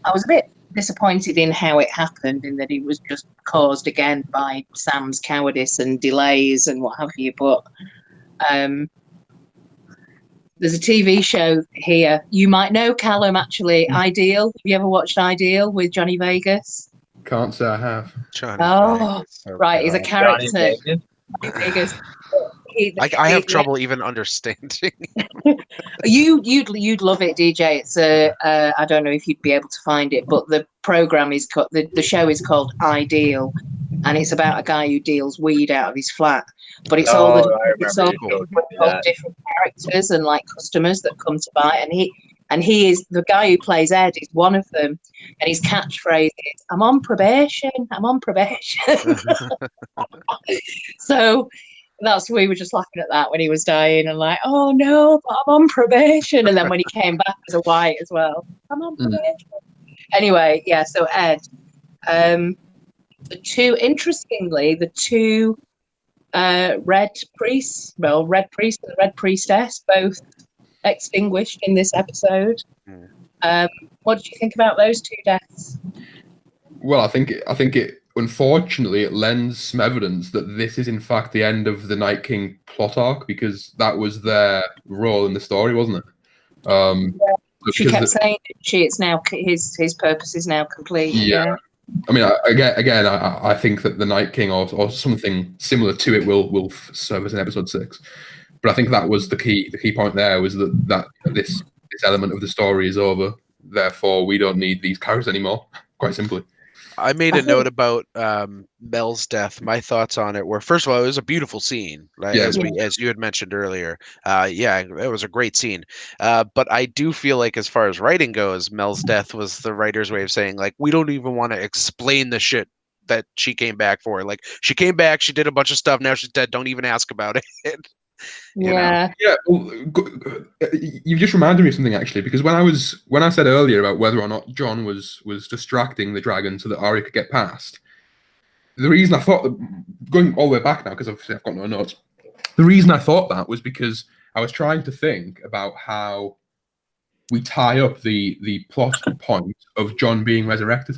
I was a bit disappointed in how it happened, in that it was just caused again by Sam's cowardice and delays and what have you. But There's a TV show here. You might know Calum, actually. Ideal. Have you ever watched Ideal with Johnny Vegas? Can't say I have. Johnny Oh, Vegas, oh right. He's a God. Johnny character. Vegas. Johnny Vegas. I have trouble even understanding. You'd love it, DJ. It's I don't know if you'd be able to find it, but the program is the show is called Ideal, and it's about a guy who deals weed out of his flat. But it's all I it's remember all you showed me that. different characters and like customers that come to buy, and he is the guy who plays Ed is one of them, and his catchphrase is "I'm on probation. I'm on probation." So we were just laughing at that when he was dying and like, oh no, but I'm on probation. And then when he came back as a white as well, I'm on probation. Anyway, yeah, so Ed, the two red priests, red priest and the red priestess, both extinguished in this episode. What did you think about those two deaths? Well, I think it unfortunately it lends some evidence that this is in fact the end of the Night King plot arc, because that was their role in the story, wasn't it? She kept saying, it's now his purpose is now complete. Yeah. I mean, I think that the Night King or something similar to it will serve as in episode 6. But I think that was the key point there, was that this element of the story is over. Therefore, we don't need these characters anymore. Quite simply. I made a note about Mel's death. My thoughts on it were, first of all, it was a beautiful scene, right? Yeah. As you had mentioned earlier. It was a great scene. But I do feel like, as far as writing goes, Mel's death was the writer's way of saying, like, we don't even want to explain the shit that she came back for. Like, she came back, she did a bunch of stuff, now she's dead. Don't even ask about it. Yeah. Yeah. Well, you've just reminded me of something, actually, because when I said earlier about whether or not Jon was distracting the dragon so that Arya could get past, the reason I thought, going all the way back now, because obviously I've got no notes, the reason I thought that was because I was trying to think about how we tie up the plot point of Jon being resurrected.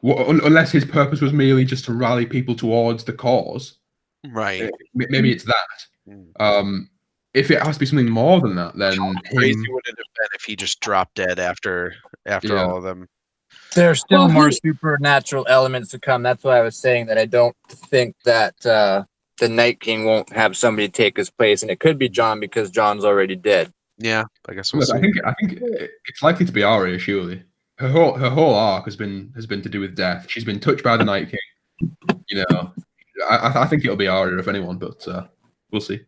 Unless his purpose was merely just to rally people towards the cause. Right. Maybe it's that. If it has to be something more than that, then how crazy would it have been if he just dropped dead after all of them? There's still more supernatural elements to come. That's why I was saying that I don't think that the Night King won't have somebody take his place, and it could be Jon because Jon's already dead. Yeah, I guess we'll see. I think it's likely to be Arya. Surely, her whole arc has been to do with death. She's been touched by the Night King. You know. I think it'll be Arya, if anyone, but we'll see.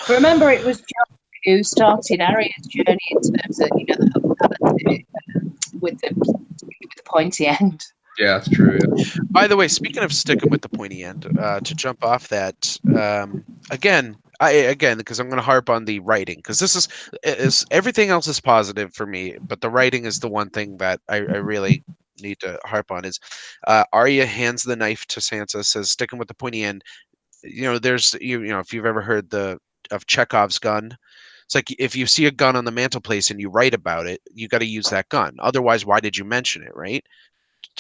Remember, it was Jon who started Arya's journey in terms of, with the pointy end. Yeah, that's true. Yeah. By the way, speaking of sticking with the pointy end, to jump off that, again, because I'm going to harp on the writing, because this is everything else is positive for me, but the writing is the one thing that I really need to harp on. Is Arya hands the knife to Sansa, says sticking with the pointy end. There's if you've ever heard of Chekhov's gun, it's like if you see a gun on the mantelpiece and you write about it, you got to use that gun. Otherwise, why did you mention it, right?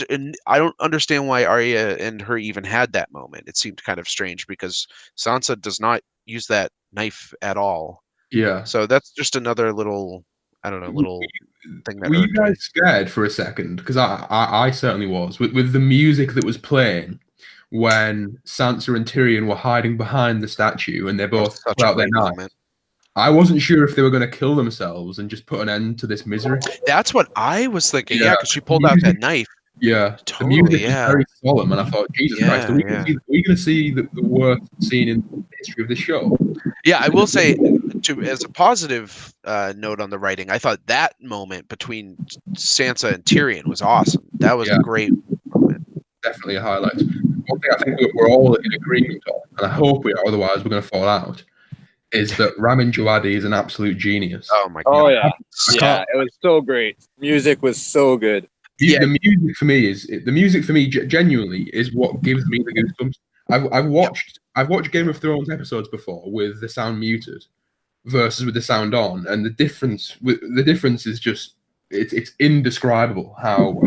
And I don't understand why Arya and her even had that moment. It seemed kind of strange because Sansa does not use that knife at all. Yeah. So that's just another little, I don't know, little thing that. Were you guys scared for a second? Because I certainly was with the music that was playing when Sansa and Tyrion were hiding behind the statue and they both put out their knives. I wasn't sure if they were going to kill themselves and just put an end to this misery. That's what I was thinking. Yeah, because she pulled out that knife. Yeah, totally. The music was very solemn, and I thought, Jesus Christ, are we going to see the worst scene in the history of the show? Yeah, I will say, as a positive note on the writing, I thought that moment between Sansa and Tyrion was awesome. That was a great moment. Definitely a highlight. One thing I think we're all in agreement on, and I hope we are, otherwise we're going to fall out, is that Ramin Djawadi is an absolute genius. Oh my God! Oh yeah, it was so great. Music was so good. The music for me genuinely is what gives me the goosebumps. I've watched Game of Thrones episodes before with the sound muted versus with the sound on, and the difference is just it's indescribable how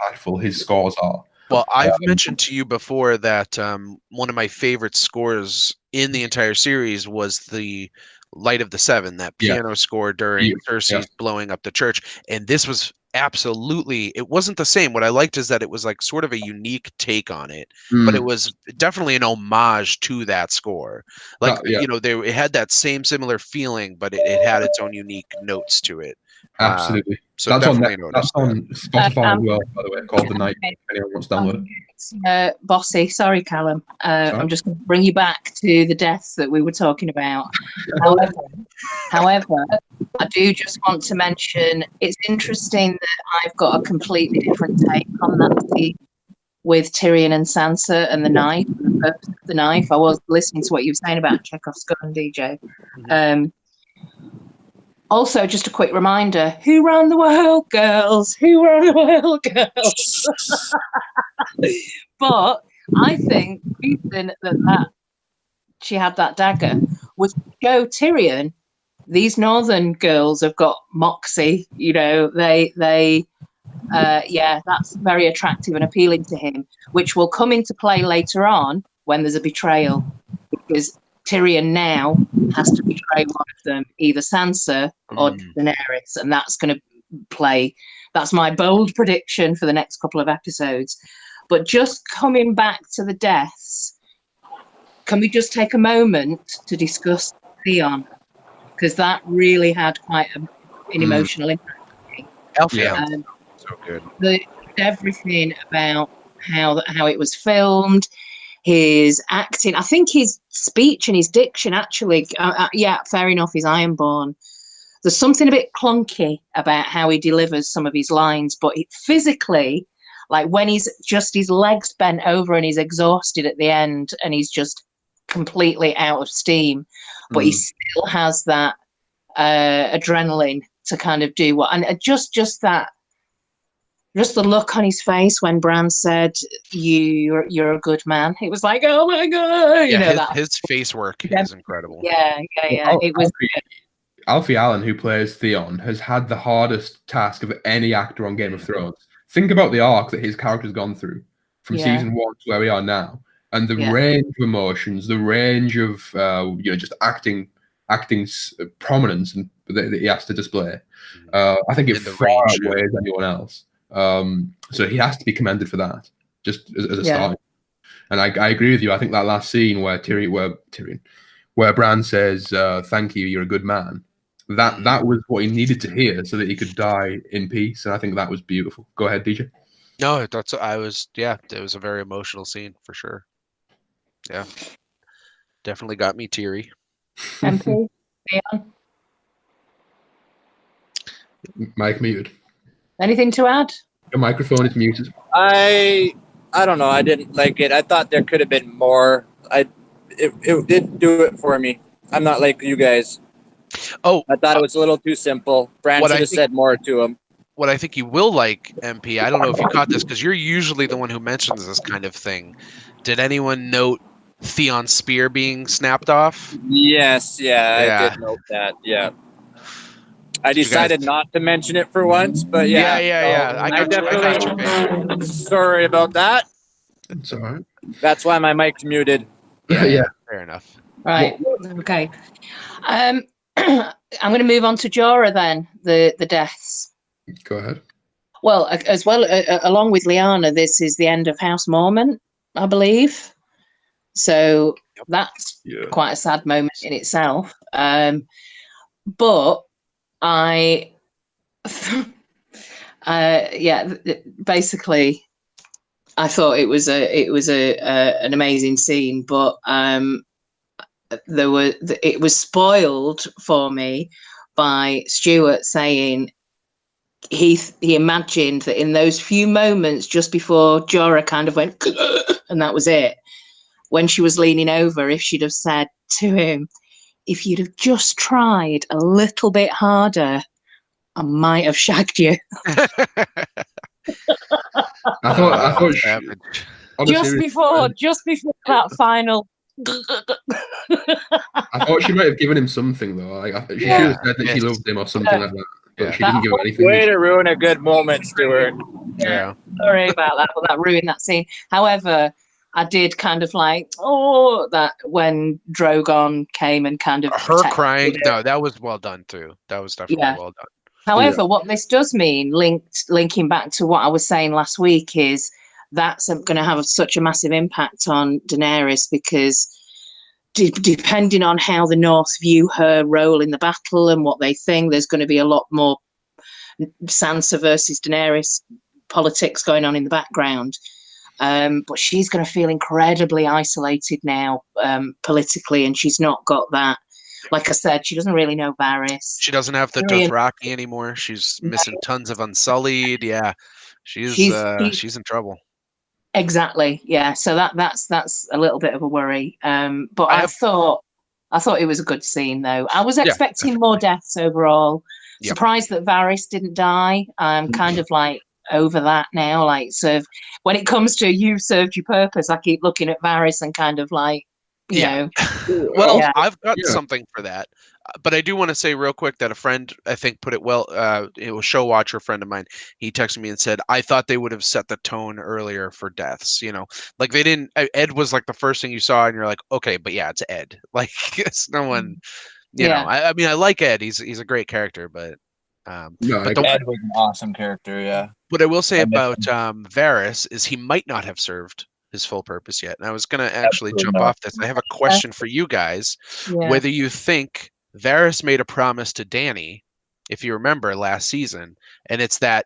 impactful his scores are. Well, I've mentioned to you before that one of my favorite scores in the entire series was the Light of the Seven, that piano score during Cersei's blowing up the church. And this was absolutely, it wasn't the same. What I liked is that it was like sort of a unique take on it, but it was definitely an homage to that score. Like, it had that same similar feeling, but it had its own unique notes to it. Absolutely. So that's definitely that's on Spotify as well, by the way, called The Night. Anyone wants to download it. Bossy, sorry, Calum. I'm just going to bring you back to the deaths that we were talking about. However, I do just want to mention it's interesting that I've got a completely different take on that scene with Tyrion and Sansa and the knife, the purpose of the knife. I was listening to what you were saying about Chekhov's gun, DJ. Also, just a quick reminder, who ran the world, girls? Who ran the world, girls? But I think the reason that she had that dagger was to show Tyrion, these northern girls have got moxie, that's very attractive and appealing to him, which will come into play later on when there's a betrayal, because Tyrion now has to betray one of them, either Sansa or Daenerys, and that's going to play. That's my bold prediction for the next couple of episodes. But just coming back to the deaths, can we just take a moment to discuss Theon? Because that really had quite an emotional impact on me. Alfie, so good. Everything about how it was filmed, his acting, I think his speech and his diction actually, fair enough, he's Ironborn. There's something a bit clunky about how he delivers some of his lines, but physically, like when he's just his legs bent over and he's exhausted at the end and he's just completely out of steam, but he still has that adrenaline to kind of do what, and just the look on his face when Bran said, "You're a good man." It was like, oh my god, his face work is incredible. Yeah. It was. Alfie Allen, who plays Theon, has had the hardest task of any actor on Game of Thrones. Think about the arc that his character's gone through from season 1 to where we are now, and the range of emotions, the range of just acting prominence that he has to display. I think it far outweighs anyone else. So he has to be commended for that, just as a start. And I agree with you. I think that last scene where Bran says, "Thank you, you're a good man." That was what he needed to hear so that he could die in peace. And I think that was beautiful. Go ahead, DJ. No, it was a very emotional scene for sure. Yeah, definitely got me teary. MP, Mic muted. Anything to add? Your microphone is muted. I don't know. I didn't like it. I thought there could have been more. It didn't do it for me. I'm not like you guys. Oh, I thought it was a little too simple. Bran should have said more to him. What I think you will like, MP, I don't know if you caught this because you're usually the one who mentions this kind of thing. Did anyone note Theon's spear being snapped off? Yes, I did note that. Yeah. I decided not to mention it for once, but yeah. I got you. Sorry about that. It's all right. That's why my mic's muted. Yeah. Fair enough. Right. Okay. I'm going to move on to Jorah then. The deaths. Go ahead. Well, as well, along with Lyanna, this is the end of House Mormont, I believe. So that's quite a sad moment in itself. But basically, I thought it was an amazing scene, but it was spoiled for me by Stuart saying he imagined that in those few moments just before Jorah kind of went and that was it, when she was leaning over, if she'd have said to him, "If you'd have just tried a little bit harder, I might have shagged you." I thought just before that final. I thought she might have given him something though. She should have said that she loved him or something like that. But she didn't give him anything. Way to ruin a good moment, Stuart. Yeah. Sorry about that, but that ruined that scene. However, I did kind of like, that when Drogon came and kind of Her protected crying, her. no, that was well done too. That was definitely Yeah. well done. However, what this does mean, linking back to what I was saying last week, is that's going to have such a massive impact on Daenerys because depending on how the North view her role in the battle and what they think, there's going to be a lot more Sansa versus Daenerys politics going on in the background. But she's going to feel incredibly isolated now politically, and she's not got that. Like I said, she doesn't really know Varys. She doesn't have the Dothraki anymore. She's missing tons of Unsullied. Yeah, she's in trouble. Exactly. Yeah. So that's a little bit of a worry. But I thought it was a good scene, though. I was expecting more deaths overall. Yep. Surprised that Varys didn't die. I'm kind of like over that now. Like, so when it comes to you served your purpose, I keep looking at Varys and kind of like, you know. Well, I've got something for that. But I do want to say real quick that a friend, I think, put it well. It was show watcher friend of mine. He texted me and said, I thought they would have set the tone earlier for deaths. You know, like they didn't. Ed was like the first thing you saw, and you're like, okay, but yeah, it's Ed. Like, it's no one. You know, I mean, I like Ed. He's a great character, but Ed was an awesome character. Yeah. What I will say about Varys is he might not have served his full purpose yet. And I was going to actually jump off this. I have a question for you guys. Whether you think Varys made a promise to Dany, if you remember last season, and it's that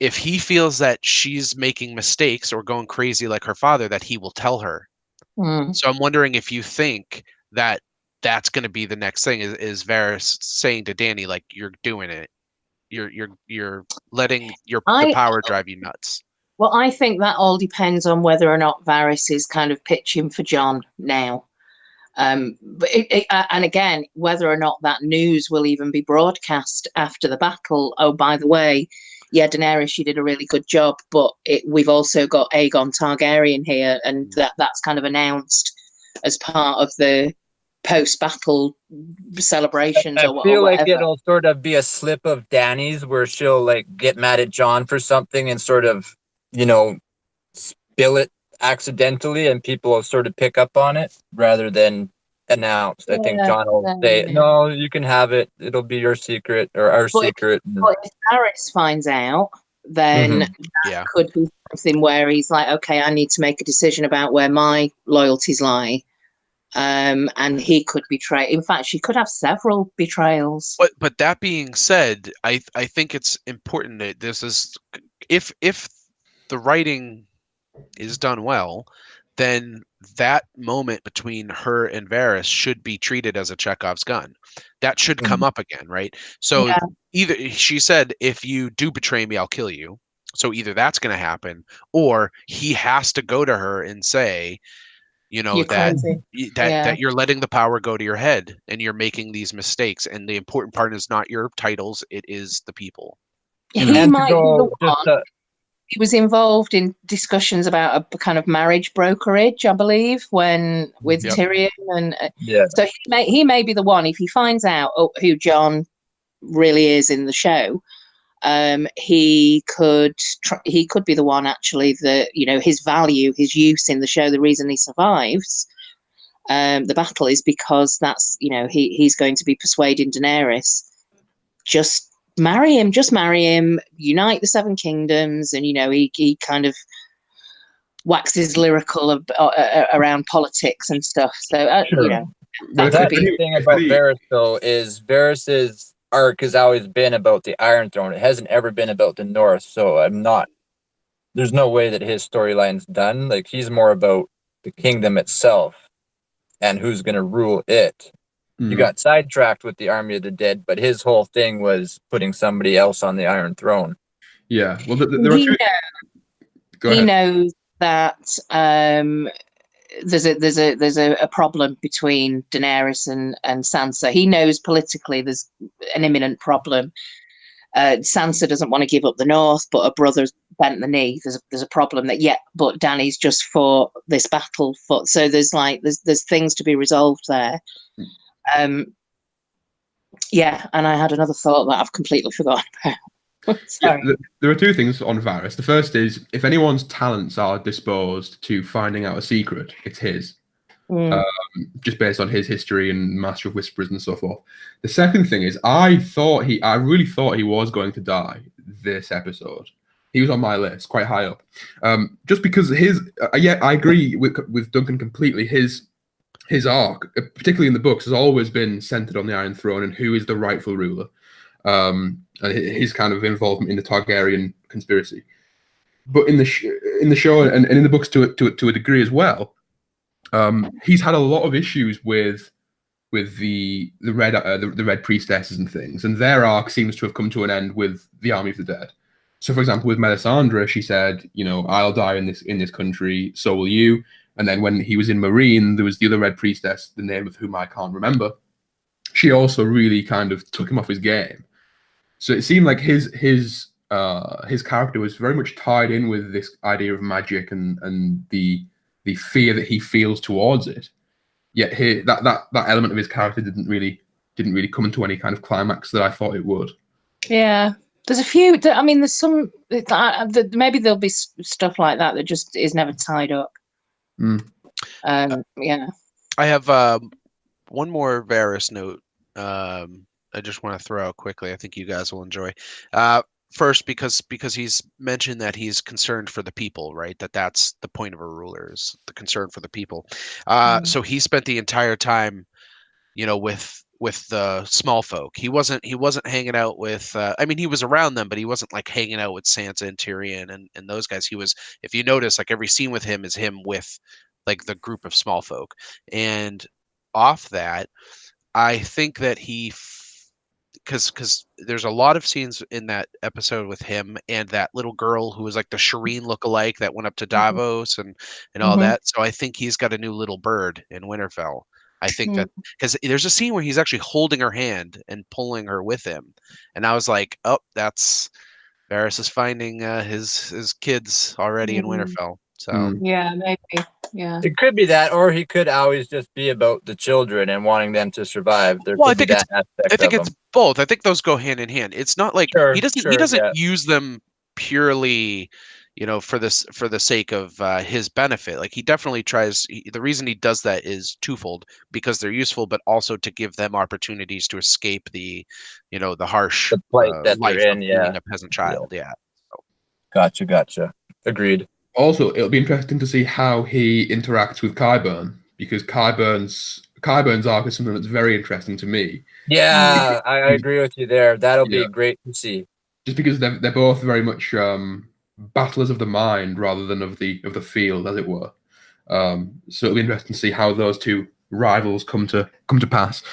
if he feels that she's making mistakes or going crazy like her father, that he will tell her. So I'm wondering if you think that that's going to be the next thing is Varys saying to Dany, like, you're doing it. You're letting the power drive you nuts. Well, I think that all depends on whether or not Varys is kind of pitching for Jon now. But and again, whether or not that news will even be broadcast after the battle. Oh, by the way, Daenerys, you did a really good job, but we've also got Aegon Targaryen here, and that's kind of announced as part of the post-battle celebrations. I feel like it'll sort of be a slip of Dany's where she'll like get mad at Jon for something and sort of, spill it accidentally, and people will sort of pick up on it rather than announce. I think Jon will say, "No, you can have it. It'll be your secret or our secret." But if Varys finds out, then that could be something where he's like, "Okay, I need to make a decision about where my loyalties lie." And he could betray. In fact, she could have several betrayals. But that being said, I think it's important that this is if the writing is done well, then that moment between her and Varys should be treated as a Chekhov's gun. That should come up again, right? So either she said, if you do betray me, I'll kill you. So either that's going to happen, or he has to go to her and say, that you're letting the power go to your head and you're making these mistakes. And the important part is not your titles, it is the people. He might be the one. He was involved in discussions about a kind of marriage brokerage, I believe, with Tyrion, and so he may be the one. If he finds out who Jon really is in the show, he could be the one actually that his value, his use in the show, the reason he survives the battle is because that's he's going to be persuading Daenerys, just marry him, unite the Seven Kingdoms, and he kind of waxes lyrical around politics and stuff. So the thing about Varys though is Varys's arc has always been about the Iron Throne. It hasn't ever been about the North. So there's no way that his storyline's done. Like, he's more about the kingdom itself and who's going to rule it. You got sidetracked with the Army of the Dead, but his whole thing was putting somebody else on the Iron Throne. Yeah. Well, he knows that there's a problem between Daenerys and Sansa. He knows politically there's an imminent problem. Sansa doesn't want to give up the North, but her brother's bent the knee. There's a problem but Dany's just fought this battle. So there's things to be resolved there. And I had another thought that I've completely forgotten about. Sorry. There are two things on Varys. The first is if anyone's talents are disposed to finding out a secret, it's his. Mm. Just based on his history and Master of Whisperers and so forth. The second thing is I really thought he was going to die this episode. He was on my list, quite high up. Just because I agree with Duncan completely. His arc, particularly in the books, has always been centered on the Iron Throne and who is the rightful ruler. And his kind of involvement in the Targaryen conspiracy. But in the show and in the books to a degree as well, he's had a lot of issues with the red priestesses and things, and their arc seems to have come to an end with the Army of the Dead. So, for example, with Melisandre, she said, I'll die in this country, so will you. And then when he was in Meereen, there was the other red priestess, the name of whom I can't remember. She also really kind of took him off his game. So it seemed like his character was very much tied in with this idea of magic and the fear that he feels towards it. Yet that element of his character didn't really come into any kind of climax that I thought it would. Yeah, there's a few. I mean, there's some. Maybe there'll be stuff like that just is never tied up. Mm. Yeah. I have one more Varys note. I just want to throw out quickly. I think you guys will enjoy. First, because he's mentioned that he's concerned for the people, right? That's the point of a ruler, is the concern for the people. So he spent the entire time, with the small folk. He wasn't hanging out with. I mean, he was around them, but he wasn't like hanging out with Sansa and Tyrion and those guys. He was, if you notice, like every scene with him is him with like the group of small folk. And off that, I think that because there's a lot of scenes in that episode with him and that little girl who was like the Shireen lookalike that went up to Davos and all that. So I think he's got a new little bird in Winterfell. I think that because there's a scene where he's actually holding her hand and pulling her with him, and I was like, oh, that's Varys is finding his kids already in Winterfell. So yeah, maybe. Yeah, it could be that, or he could always just be about the children and wanting them to survive. I think it's both. I think those go hand in hand. It's not like he doesn't use them purely, for the sake of his benefit. Like he definitely tries. The reason he does that is twofold: because they're useful, but also to give them opportunities to escape the harsh plight that life they're in. of being a peasant child. Yeah. So. Gotcha. Agreed. Also, it'll be interesting to see how he interacts with Qyburn, because Qyburn's arc is something that's very interesting to me. Yeah, I agree with you there. That'll be great to see. Just because they're both very much battlers of the mind rather than of the field, as it were. So it'll be interesting to see how those two rivals come to pass.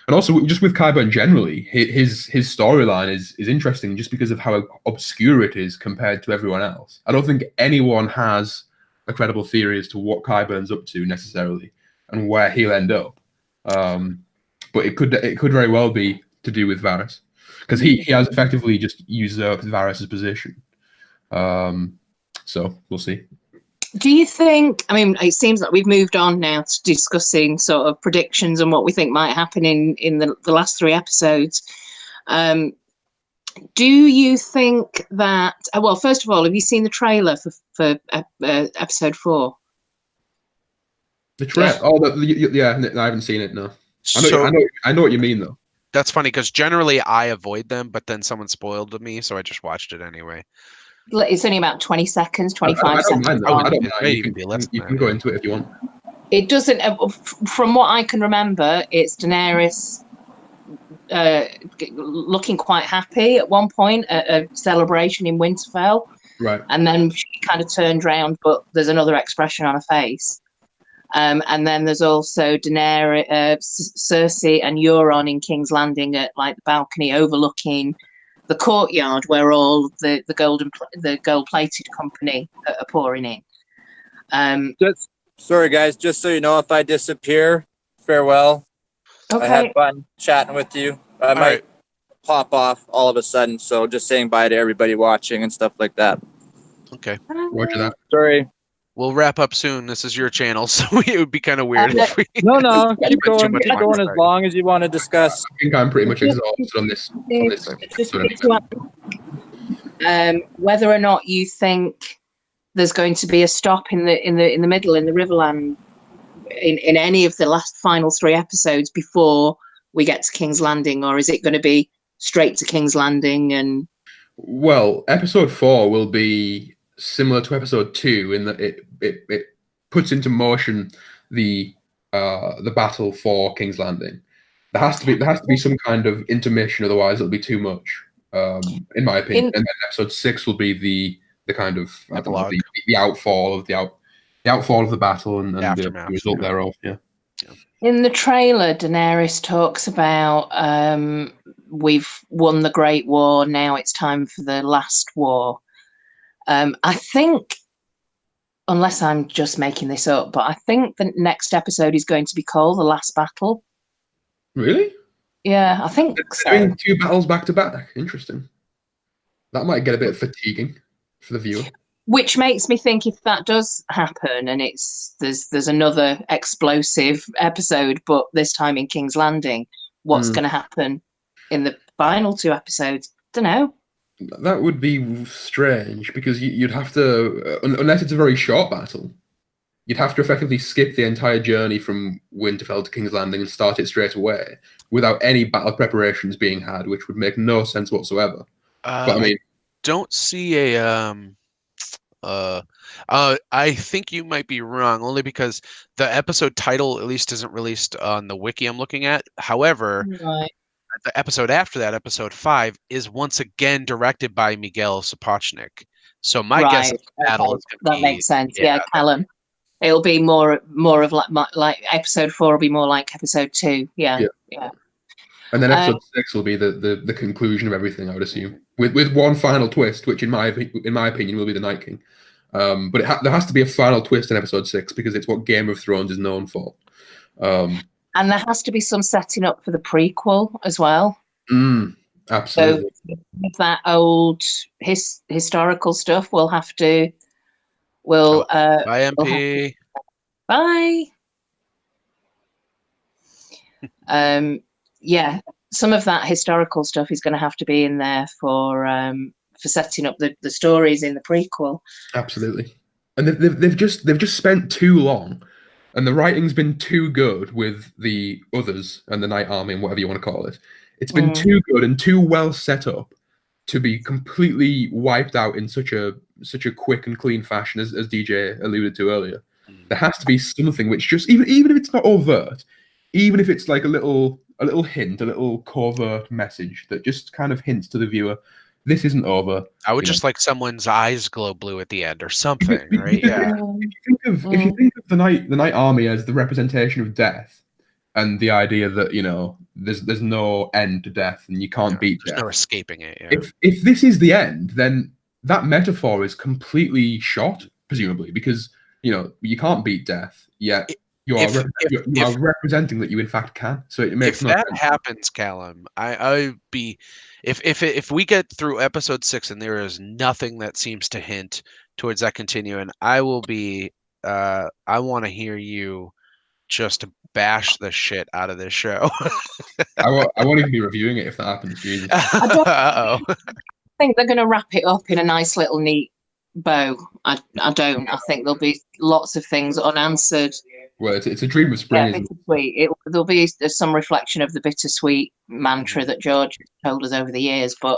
And also, just with Qyburn generally, his storyline is interesting just because of how obscure it is compared to everyone else. I don't think anyone has a credible theory as to what Qyburn's up to necessarily and where he'll end up. But it could very well be to do with Varys, because he has effectively just usurped Varys' position. So we'll see. Do you think, I mean, it seems like we've moved on now to discussing sort of predictions and what we think might happen in the last 3 episodes. Do you think that, well, first of all, have you seen the trailer for episode 4? The trailer? Yeah. I haven't seen it, no. I know what you mean, though. That's funny, because generally I avoid them, but then someone spoiled me, so I just watched it anyway. It's only about 20 seconds, 25 seconds. I don't mind. You can go into it if you want. It doesn't, from what I can remember, it's Daenerys looking quite happy at one point at a celebration in Winterfell. Right. And then she kind of turned around, but there's another expression on her face. And then there's also Daenerys, Cersei and Euron in King's Landing at like the balcony overlooking the courtyard where all the gold-plated company are pouring in. Sorry, guys. Just so you know, if I disappear, farewell. Okay. I had fun chatting with you. I might pop off all of a sudden, so just saying bye to everybody watching and stuff like that. Okay. Roger that. Sorry. We'll wrap up soon. This is your channel, so it would be kind of weird if we... No. Keep going as long as you want to discuss. I think I'm pretty much exhausted on this. Whether or not you think there's going to be a stop in the middle in the Riverland in any of the final 3 episodes before we get to King's Landing, or is it going to be straight to King's Landing? And well, episode 4 will be similar to episode 2 in that it puts into motion the battle for King's Landing. There has to be some kind of intermission, otherwise it'll be too much, in my opinion. And then episode 6 will be the kind of the outfall of the battle and the result thereof. Yeah. In the trailer, Daenerys talks about we've won the Great War. Now it's time for the last war. I think, unless I'm just making this up, but I think the next episode is going to be called The Last Battle. Really? Yeah, I think so. Doing 2 battles back to back. Interesting. That might get a bit fatiguing for the viewer. Which makes me think if that does happen and there's another explosive episode, but this time in King's Landing, what's going to happen in the final 2 episodes? Don't know. That would be strange because you'd have to, unless it's a very short battle, you'd have to effectively skip the entire journey from Winterfell to King's Landing and start it straight away without any battle preparations being had, which would make no sense whatsoever. But I mean, don't see a I think you might be wrong, only because the episode title at least isn't released on the wiki I'm looking at. However, the episode after that, episode 5, is once again directed by Miguel Sapochnik. So my guess is the battle is going to be... That makes sense. Yeah, Calum. It'll be more of like episode 4 will be more like episode 2. Yeah. And then episode 6 will be the conclusion of everything, I would assume, with one final twist, which in my opinion will be the Night King. But there has to be a final twist in episode 6 because it's what Game of Thrones is known for. And there has to be some setting up for the prequel as well. Absolutely. So with that old historical stuff, we'll have to. Bye, MP. Bye. Yeah, some of that historical stuff is going to have to be in there for setting up the stories in the prequel. Absolutely, and they've just spent too long, and the writing's been too good with the others and the Night Army and whatever you want to call it. It's been too good and too well set up to be completely wiped out in such a quick and clean fashion, as DJ alluded to earlier. There has to be something which just even if it's not overt, even if it's like a little hint, a little covert message that just kind of hints to the viewer, this isn't over. I would just like someone's eyes glow blue at the end or something, right? Yeah. If you think of the Night Army as the representation of death, and the idea that there's no end to death and you can't beat death. There's no escaping it. Yeah. If this is the end, then that metaphor is completely shot, presumably, because you can't beat death yet. You are representing that you in fact can. So it makes if that happens, Calum, I'd be if we get through episode 6 and there is nothing that seems to hint towards that continuing, I will be I want to hear you just bash the shit out of this show. I won't even be reviewing it if that happens. Jesus. I think they're going to wrap it up in a nice little neat bow. I don't. I think there'll be lots of things unanswered. Well, it's a dream of spring. Yeah, bittersweet. There'll be some reflection of the bittersweet mantra that George told us over the years, but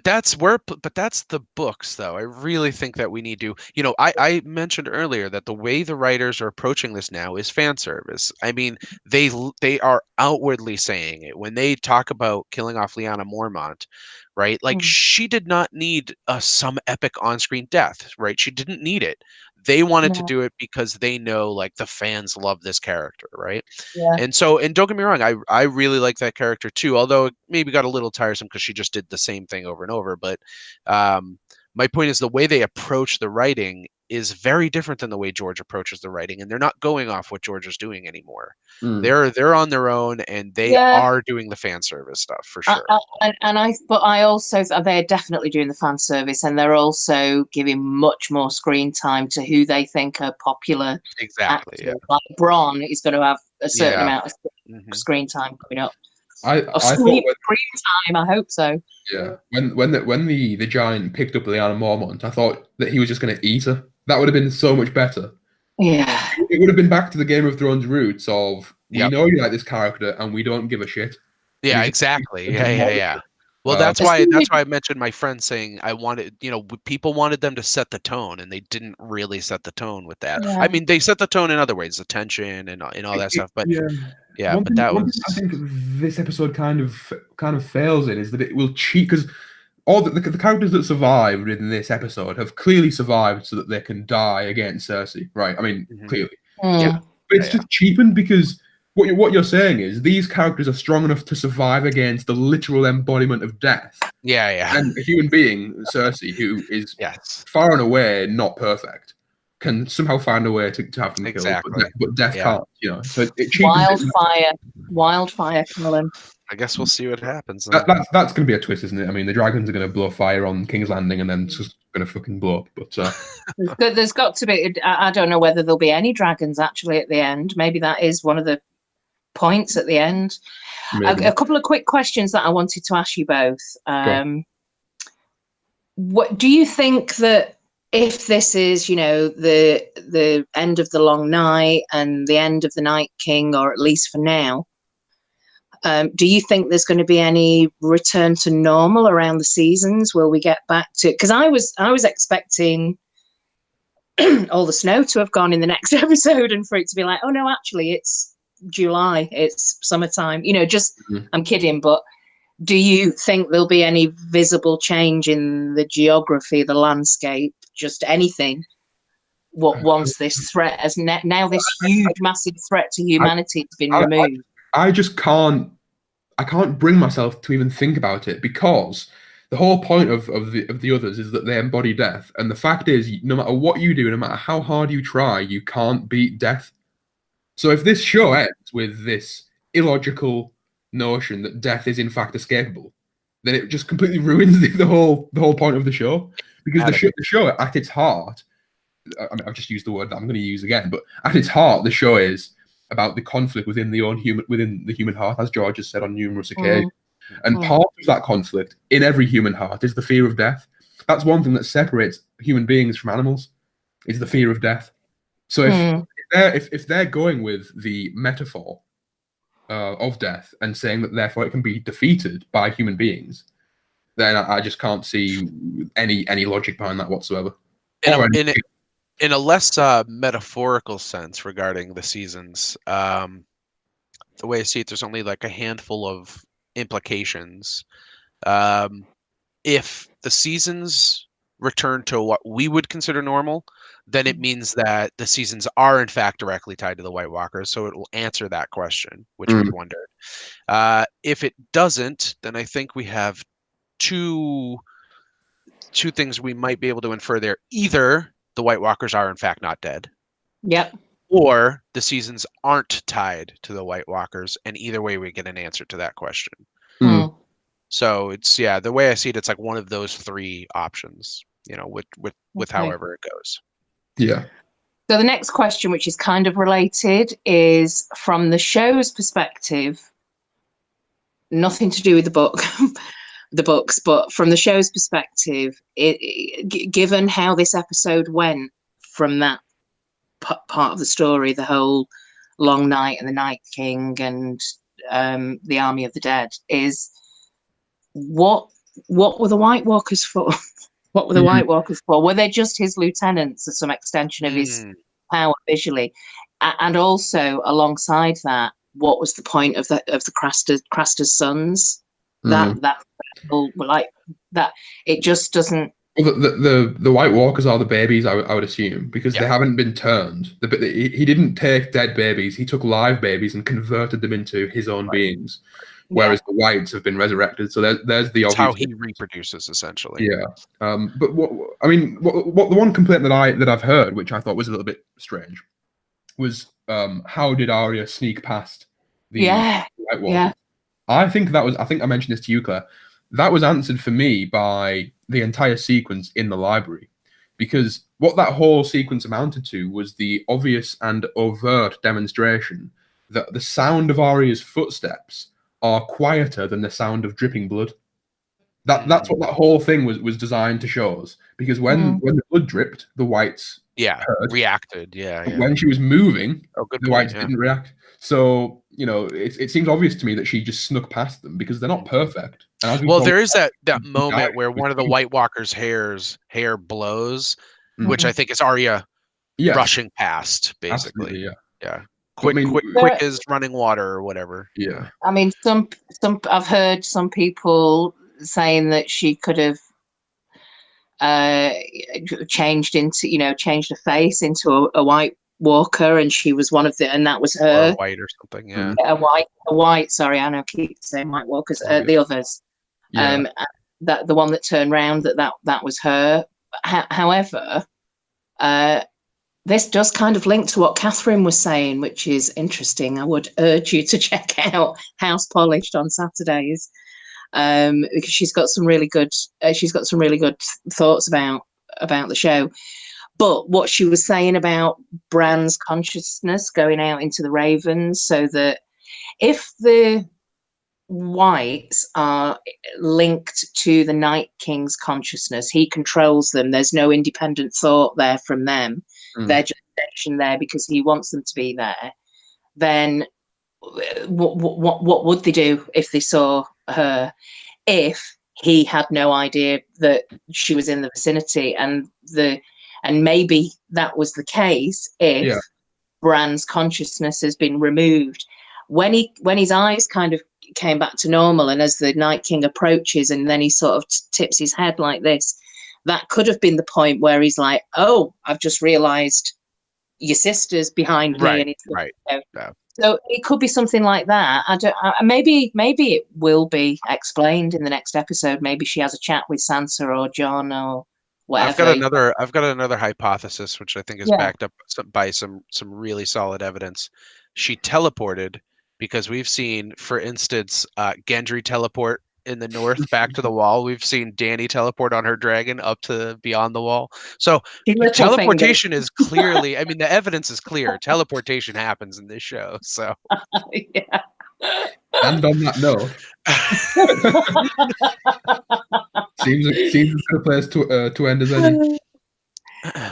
that's the books, though. I really think that we need to. I mentioned earlier that the way the writers are approaching this now is fan service. I mean, they are outwardly saying it when they talk about killing off Lyanna Mormont. Right? Like she did not need some epic on-screen death, right? She didn't need it. They wanted to do it because they know like the fans love this character, right? Yeah. And don't get me wrong, I really like that character too, although it maybe got a little tiresome because she just did the same thing over and over. But my point is the way they approach the writing is very different than the way George approaches the writing, and they're not going off what George is doing anymore. They're on their own, and they are doing the fan service stuff for sure. But I also they're definitely doing the fan service, and they're also giving much more screen time to who they think are popular. Exactly. Actors. Like Bran is going to have a certain amount of screen time coming up. I Or thought screen when, time, I hope so. yeah, when the giant picked up Lyanna Mormont, I thought that he was just going to eat her. That would have been so much better. Yeah. It would have been back to the Game of Thrones roots of we Yep. know you like this character and we don't give a shit. Yeah, We just exactly. demolish Yeah. it. Well, Um, that's why I mentioned my friend saying I wanted, people wanted them to set the tone, and they didn't really set the tone with that. I Yeah. mean, they set the tone in other ways, the tension and all that stuff. But yeah. but that One was thing I think this episode kind of fails in is that it will cheat because all the characters that survived in this episode have clearly survived so that they can die against Cersei, right? I mean, clearly, yeah. but it's just cheapened because what you're saying is these characters are strong enough to survive against the literal embodiment of death. Yeah. And a human being, Cersei, who is Yes. far and away not perfect, can somehow find a way to have them Exactly. killed, but death Yeah. can't. So it cheapens it. Wildfire, Calum. I guess we'll see what happens. That's going to be a twist, isn't it? I mean, the dragons are going to blow fire on King's Landing and then it's just going to fucking blow up. But There's got to be. I don't know whether there'll be any dragons actually at the end. Maybe that is one of the points at the end. A couple of quick questions that I wanted to ask you both. What do you think that if this is, the end of the long night and the end of the Night King, or at least for now, do you think there's going to be any return to normal around the seasons? Will we get back to? Because I was expecting all the snow to have gone in the next episode, and for it to be like, oh no, actually it's July, it's summertime. I'm kidding, but do you think there'll be any visible change in the geography, the landscape, just anything? Once this threat has now this huge, massive threat to humanity has been removed. I just can't bring myself to even think about it because the whole point of the others is that they embody death, and the fact is, no matter what you do, no matter how hard you try, you can't beat death. So if this show ends with this illogical notion that death is in fact escapable, then it just completely ruins the whole point of the show. Because the show at its heart, I mean, I've just used the word that I'm going to use again, but at its heart, the show is about the conflict within the human heart, as George has said on numerous occasions. And part of that conflict in every human heart is the fear of death. That's one thing that separates human beings from animals, is the fear of death. So if they're going with the metaphor of death and saying that therefore it can be defeated by human beings, then I just can't see any logic behind that whatsoever. In a less metaphorical sense regarding the seasons, the way I see it, there's only like a handful of implications. If the seasons return to what we would consider normal, then it means that the seasons are in fact directly tied to the White Walkers, so it will answer that question, which we wondered. If it doesn't, then I think we have two things we might be able to infer there. Either the White Walkers are in fact not dead. Yep. Or the seasons aren't tied to the White Walkers, and either way we get an answer to that question. So it's the way I see it, it's like one of those three options, with however it goes. Yeah. So the next question, which is kind of related, is from the show's perspective, nothing to do with the books, but from the show's perspective, given how this episode went from that part of the story, the whole long night and the Night King and the Army of the Dead, is what were the White Walkers for? What were the White Walkers for? Were they just his lieutenants, as some extension of his power visually? And also alongside that, what was the point of the Craster's sons? That like that, it just doesn't. Well, the White Walkers are the babies, I would assume, because they haven't been turned. He didn't take dead babies; he took live babies and converted them into his own beings. Whereas the Whites have been resurrected. So there's the obvious. How he reproduces, essentially. Yeah. But what the one complaint that I've heard, which I thought was a little bit strange, was how did Arya sneak past the White Walkers? Yeah. I think I mentioned this to you, Claire. That was answered for me by the entire sequence in the library, because what that whole sequence amounted to was the obvious and overt demonstration that the sound of Arya's footsteps are quieter than the sound of dripping blood. That's what that whole thing was designed to show us. Because when the blood dripped, the whites heard. Reacted. Yeah. When she was moving, good the whites didn't react. So, it seems obvious to me that she just snuck past them because they're not perfect. And there is that moment where one of the White Walkers' hair blows, which I think is Arya rushing past, basically. Absolutely, yeah. Quick as running water or whatever. Yeah. I mean, some I've heard some people saying that she could have changed her face into a White Walker, and she was one of and that was her. Or white or something, yeah. A white. Sorry, I know I keep saying White Walkers. The others, that the one that turned round, that was her. However, this does kind of link to what Catherine was saying, which is interesting. I would urge you to check out House Polished on Saturdays, because she's got some really good thoughts about the show. But what she was saying about Bran's consciousness going out into the Ravens, so that if the whites are linked to the Night King's consciousness, he controls them. There's no independent thought there from them. They're just stationed there because he wants them to be there. Then what would they do if they saw her? If he had no idea that she was in the vicinity, and maybe that was the case if Bran's consciousness has been removed. When his eyes kind of came back to normal, and as the Night King approaches, and then he sort of tips his head like this, that could have been the point where he's like, "Oh, I've just realised your sister's behind me," and it's So it could be something like that. Maybe it will be explained in the next episode. Maybe she has a chat with Sansa or Jon or whatever. I've got another hypothesis, which I think is backed up by some really solid evidence. She teleported because we've seen, for instance, Gendry teleport in the north back to the wall. We've seen Dany teleport on her dragon up to beyond the wall. So teleportation is clearly, I mean, the evidence is clear. Teleportation happens in this show. So And on that note, seems a good place to end as any.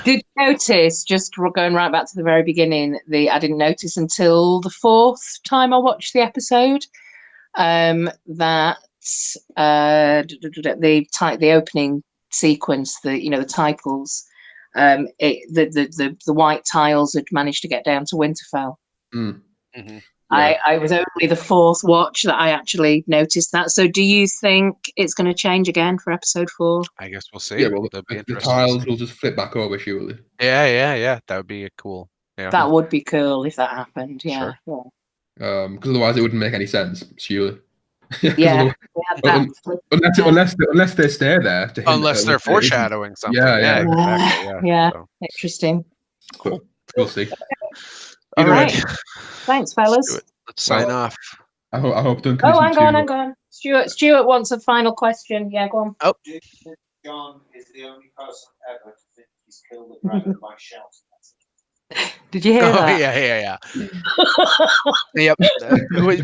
Did you notice, just going right back to the very beginning, I didn't notice until the fourth time I watched the episode, that the opening sequence, the titles, the white tiles had managed to get down to Winterfell. I was only the fourth watch that I actually noticed that. So do you think it's going to change again for episode 4? I guess we'll see. Yeah, well, the tiles will just flip back over, surely. Yeah. That would be cool. Yeah. That would be cool if that happened. Yeah. Sure. Because otherwise it wouldn't make any sense, surely. Yeah. Unless they stay there. To unless they're foreshadowing something. Yeah. Exactly. So. Interesting. Cool. We'll see. All right. Thanks, fellas. Let's sign off. I hope Duncan. Hang on. Stuart wants a final question. Yeah, go on. Oh. Jon is the only person ever to think he's killed a dragon by shouting. Did you hear that? Yeah. Yep.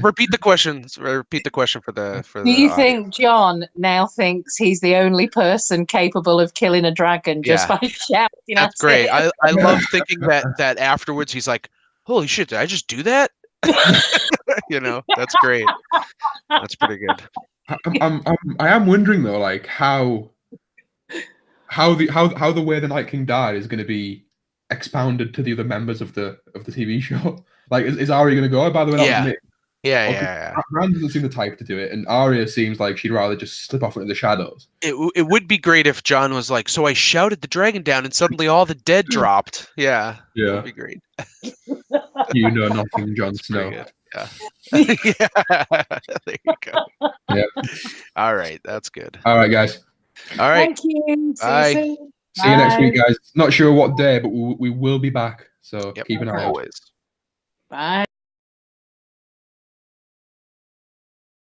Repeat the questions. Repeat the question for the. Do you think Jon now thinks he's the only person capable of killing a dragon just by shouting? That's great. I love thinking that afterwards he's like, "Holy shit! Did I just do that?" That's great. That's pretty good. I am wondering though, like how the way the Night King died is going to be expounded to the other members of the TV show. Like, is Arya going to go? Oh, by the way, that was me. Yeah. Bran doesn't seem the type to do it, and Arya seems like she'd rather just slip off into the shadows. It would be great if Jon was like, "So I shouted the dragon down, and suddenly all the dead dropped." Yeah. That'd be great. You know nothing, Jon Snow. Yeah. There you go. Yeah. All right, that's good. All right, guys. All right. Thank you. Bye. See you next week, guys. Not sure what day, but we will be back. So keep an eye out. Always. Bye.